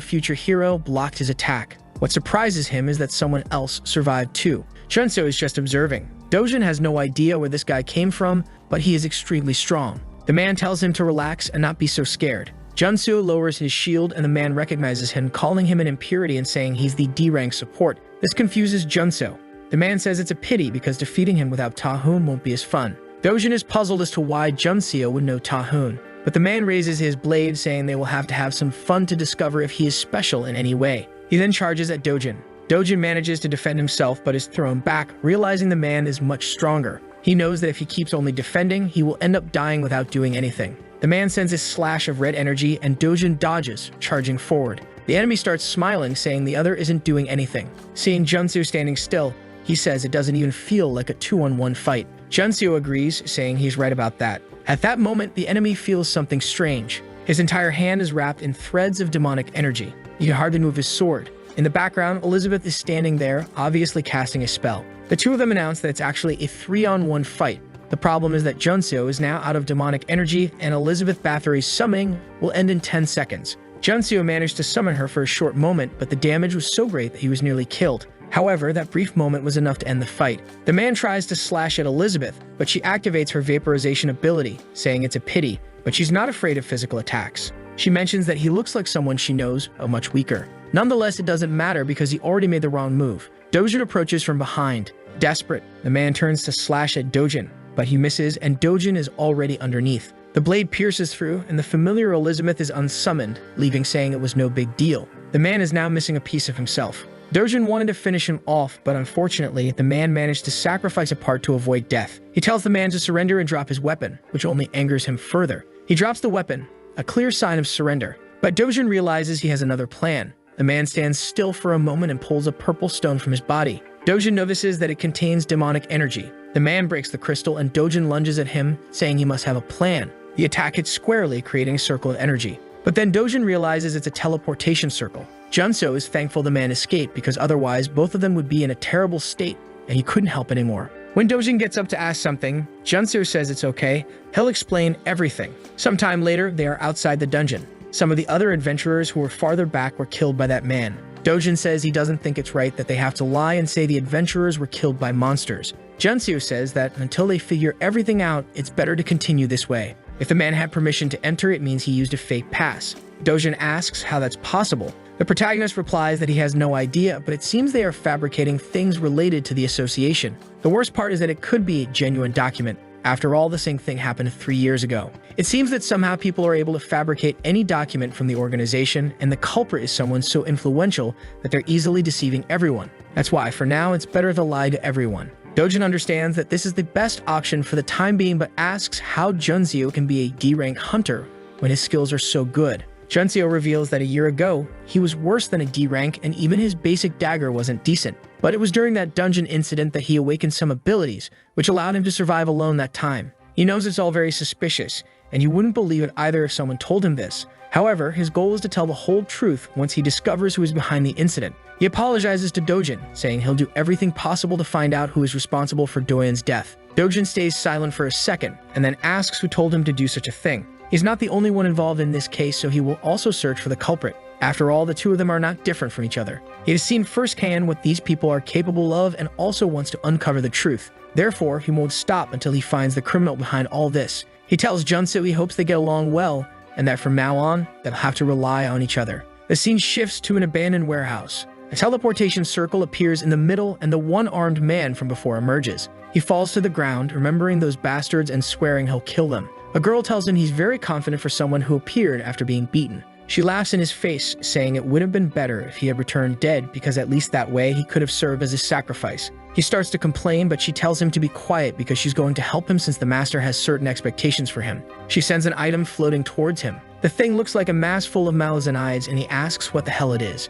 future hero, blocked his attack. What surprises him is that someone else survived too. Junseo is just observing. Dojin has no idea where this guy came from, but he is extremely strong. The man tells him to relax and not be so scared. Junseo lowers his shield and the man recognizes him, calling him an impurity and saying he's the D-rank support. This confuses Junseo. The man says it's a pity because defeating him without Tahun won't be as fun. Dojin is puzzled as to why Junseo would know Tahun, but the man raises his blade, saying they will have to have some fun to discover if he is special in any way. He then charges at Dojin. Dojin manages to defend himself but is thrown back, realizing the man is much stronger. He knows that if he keeps only defending, he will end up dying without doing anything. The man sends a slash of red energy and Dojin dodges, charging forward. The enemy starts smiling, saying the other isn't doing anything. Seeing Junseo standing still, he says it doesn't even feel like a 2-on-1 fight. Junseo agrees, saying he's right about that. At that moment, the enemy feels something strange. His entire hand is wrapped in threads of demonic energy. He can hardly move his sword. In the background, Elizabeth is standing there, obviously casting a spell. The two of them announce that it's actually a 3-on-1 fight. The problem is that Junseo is now out of demonic energy, and Elizabeth Bathory's summoning will end in 10 seconds. Junseo managed to summon her for a short moment, but the damage was so great that he was nearly killed. However, that brief moment was enough to end the fight. The man tries to slash at Elizabeth, but she activates her vaporization ability, saying it's a pity, but she's not afraid of physical attacks. She mentions that he looks like someone she knows, but much weaker. Nonetheless, it doesn't matter because he already made the wrong move. Dojin approaches from behind. Desperate, the man turns to slash at Dojin, but he misses and Dojin is already underneath. The blade pierces through and the familiar Elizabeth is unsummoned, leaving saying it was no big deal. The man is now missing a piece of himself. Dojin wanted to finish him off, but unfortunately, the man managed to sacrifice a part to avoid death. He tells the man to surrender and drop his weapon, which only angers him further. He drops the weapon, a clear sign of surrender. But Dojin realizes he has another plan. The man stands still for a moment and pulls a purple stone from his body. Dojin notices that it contains demonic energy. The man breaks the crystal and Dojin lunges at him, saying he must have a plan. The attack hits squarely, creating a circle of energy. But then Dojin realizes it's a teleportation circle. Junseo is thankful the man escaped because otherwise both of them would be in a terrible state and he couldn't help anymore. When Dojin gets up to ask something, Junseo says it's okay. He'll explain everything. Sometime later, they are outside the dungeon. Some of the other adventurers who were farther back were killed by that man. Dojin says he doesn't think it's right that they have to lie and say the adventurers were killed by monsters. Junseo says that until they figure everything out, it's better to continue this way. If the man had permission to enter, it means he used a fake pass. Dojin asks how that's possible. The protagonist replies that he has no idea, but it seems they are fabricating things related to the association. The worst part is that it could be a genuine document. After all, the same thing happened 3 years ago. It seems that somehow people are able to fabricate any document from the organization, and the culprit is someone so influential that they're easily deceiving everyone. That's why, for now, it's better to lie to everyone. Dojin understands that this is the best option for the time being, but asks how Junseo can be a D-rank hunter when his skills are so good. Junseo reveals that a year ago, he was worse than a D-rank and even his basic dagger wasn't decent. But it was during that dungeon incident that he awakened some abilities, which allowed him to survive alone that time. He knows it's all very suspicious, and you wouldn't believe it either if someone told him this. However, his goal is to tell the whole truth once he discovers who is behind the incident. He apologizes to Dojin, saying he'll do everything possible to find out who is responsible for Doyen's death. Dojin stays silent for a second, and then asks who told him to do such a thing. He's not the only one involved in this case, so he will also search for the culprit. After all, the two of them are not different from each other. He has seen firsthand what these people are capable of and also wants to uncover the truth. Therefore, he won't stop until he finds the criminal behind all this. He tells Junso he hopes they get along well, and that from now on, they'll have to rely on each other. The scene shifts to an abandoned warehouse. A teleportation circle appears in the middle and the one-armed man from before emerges. He falls to the ground, remembering those bastards and swearing he'll kill them. A girl tells him he's very confident for someone who appeared after being beaten. She laughs in his face, saying it would have been better if he had returned dead because at least that way he could have served as a sacrifice. He starts to complain, but she tells him to be quiet because she's going to help him since the master has certain expectations for him. She sends an item floating towards him. The thing looks like a mass full of malazanides, and he asks what the hell it is.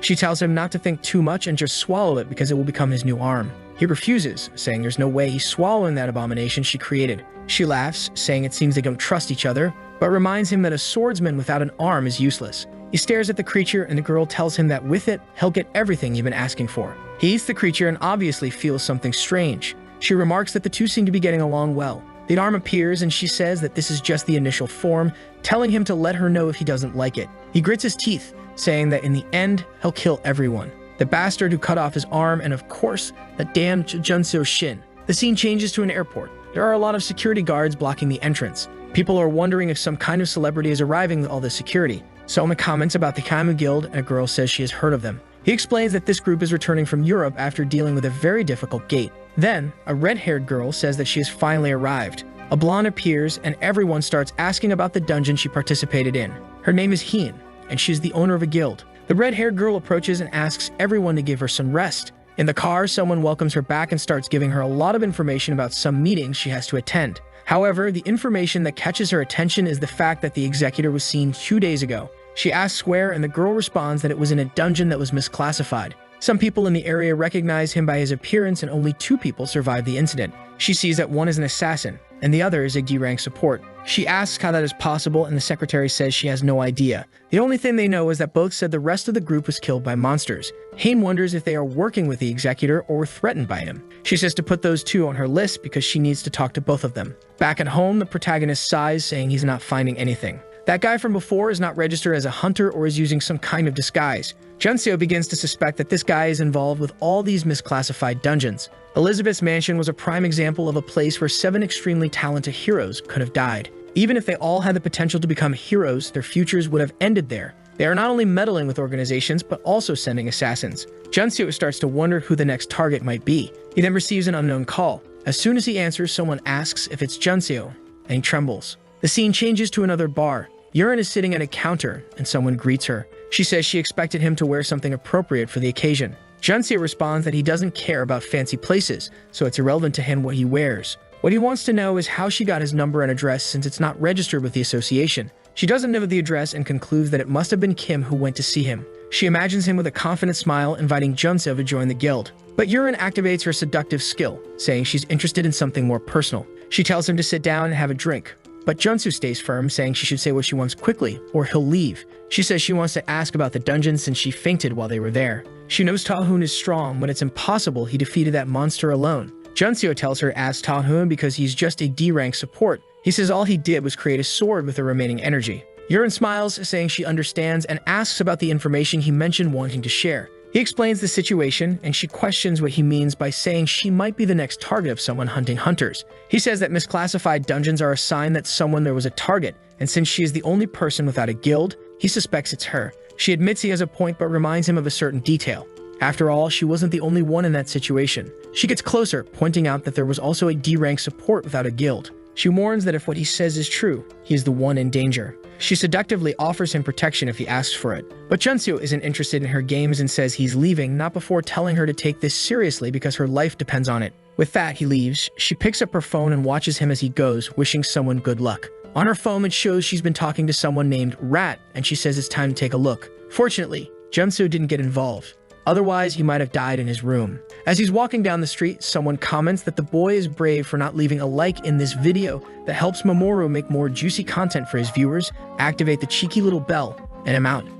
She tells him not to think too much and just swallow it because it will become his new arm. He refuses, saying there's no way he's swallowing that abomination she created. She laughs, saying it seems they don't trust each other, but reminds him that a swordsman without an arm is useless. He stares at the creature, and the girl tells him that with it, he'll get everything he's been asking for. He eats the creature and obviously feels something strange. She remarks that the two seem to be getting along well. The arm appears, and she says that this is just the initial form, telling him to let her know if he doesn't like it. He grits his teeth, saying that in the end, he'll kill everyone. The bastard who cut off his arm, and of course, that damn Junseo Shin. The scene changes to an airport. There are a lot of security guards blocking the entrance. People are wondering if some kind of celebrity is arriving with all this security. Soma comments about the Kaimu Guild, and a girl says she has heard of them. He explains that this group is returning from Europe after dealing with a very difficult gate. Then, a red-haired girl says that she has finally arrived. A blonde appears, and everyone starts asking about the dungeon she participated in. Her name is Hien, and she is the owner of a guild. The red-haired girl approaches and asks everyone to give her some rest. In the car, someone welcomes her back and starts giving her a lot of information about some meetings she has to attend. However, the information that catches her attention is the fact that the executor was seen 2 days ago. She asks where, and the girl responds that it was in a dungeon that was misclassified. Some people in the area recognize him by his appearance, and only 2 people survived the incident. She sees that one is an assassin, and the other is a D-rank support. She asks how that is possible, and the secretary says she has no idea. The only thing they know is that both said the rest of the group was killed by monsters. Hain wonders if they are working with the executor or were threatened by him. She says to put those 2 on her list because she needs to talk to both of them. Back at home, the protagonist sighs, saying he's not finding anything. That guy from before is not registered as a hunter or is using some kind of disguise. Junseo begins to suspect that this guy is involved with all these misclassified dungeons. Elizabeth's mansion was a prime example of a place where 7 extremely talented heroes could have died. Even if they all had the potential to become heroes, their futures would have ended there. They are not only meddling with organizations, but also sending assassins. Junseo starts to wonder who the next target might be. He then receives an unknown call. As soon as he answers, someone asks if it's Junseo, and he trembles. The scene changes to another bar. Yurin is sitting at a counter, and someone greets her. She says she expected him to wear something appropriate for the occasion. Junseo responds that he doesn't care about fancy places, so it's irrelevant to him what he wears. What he wants to know is how she got his number and address since it's not registered with the association. She doesn't know the address and concludes that it must have been Kim who went to see him. She imagines him with a confident smile inviting Junseo to join the guild. But Yurin activates her seductive skill, saying she's interested in something more personal. She tells him to sit down and have a drink. But Junseo stays firm, saying she should say what she wants quickly, or he'll leave. She says she wants to ask about the dungeon since she fainted while they were there. She knows Ta-hoon is strong, but it's impossible he defeated that monster alone. Junseo tells her ask Ta-hoon because he's just a D-rank support. He says all he did was create a sword with the remaining energy. Yurin smiles, saying she understands, and asks about the information he mentioned wanting to share. He explains the situation, and she questions what he means by saying she might be the next target of someone hunting hunters. He says that misclassified dungeons are a sign that there was a target, and since she is the only person without a guild, he suspects it's her. She admits he has a point but reminds him of a certain detail. After all, she wasn't the only one in that situation. She gets closer, pointing out that there was also a D-rank support without a guild. She warns that if what he says is true, he is the one in danger. She seductively offers him protection if he asks for it. But Junseo isn't interested in her games and says he's leaving, not before telling her to take this seriously because her life depends on it. With that, he leaves. She picks up her phone and watches him as he goes, wishing someone good luck. On her phone, it shows she's been talking to someone named Rat, and she says it's time to take a look. Fortunately, Junseo didn't get involved. Otherwise, he might have died in his room. As he's walking down the street, someone comments that the boy is brave for not leaving a like in this video that helps Mamoru make more juicy content for his viewers. Activate the cheeky little bell, and I'm out.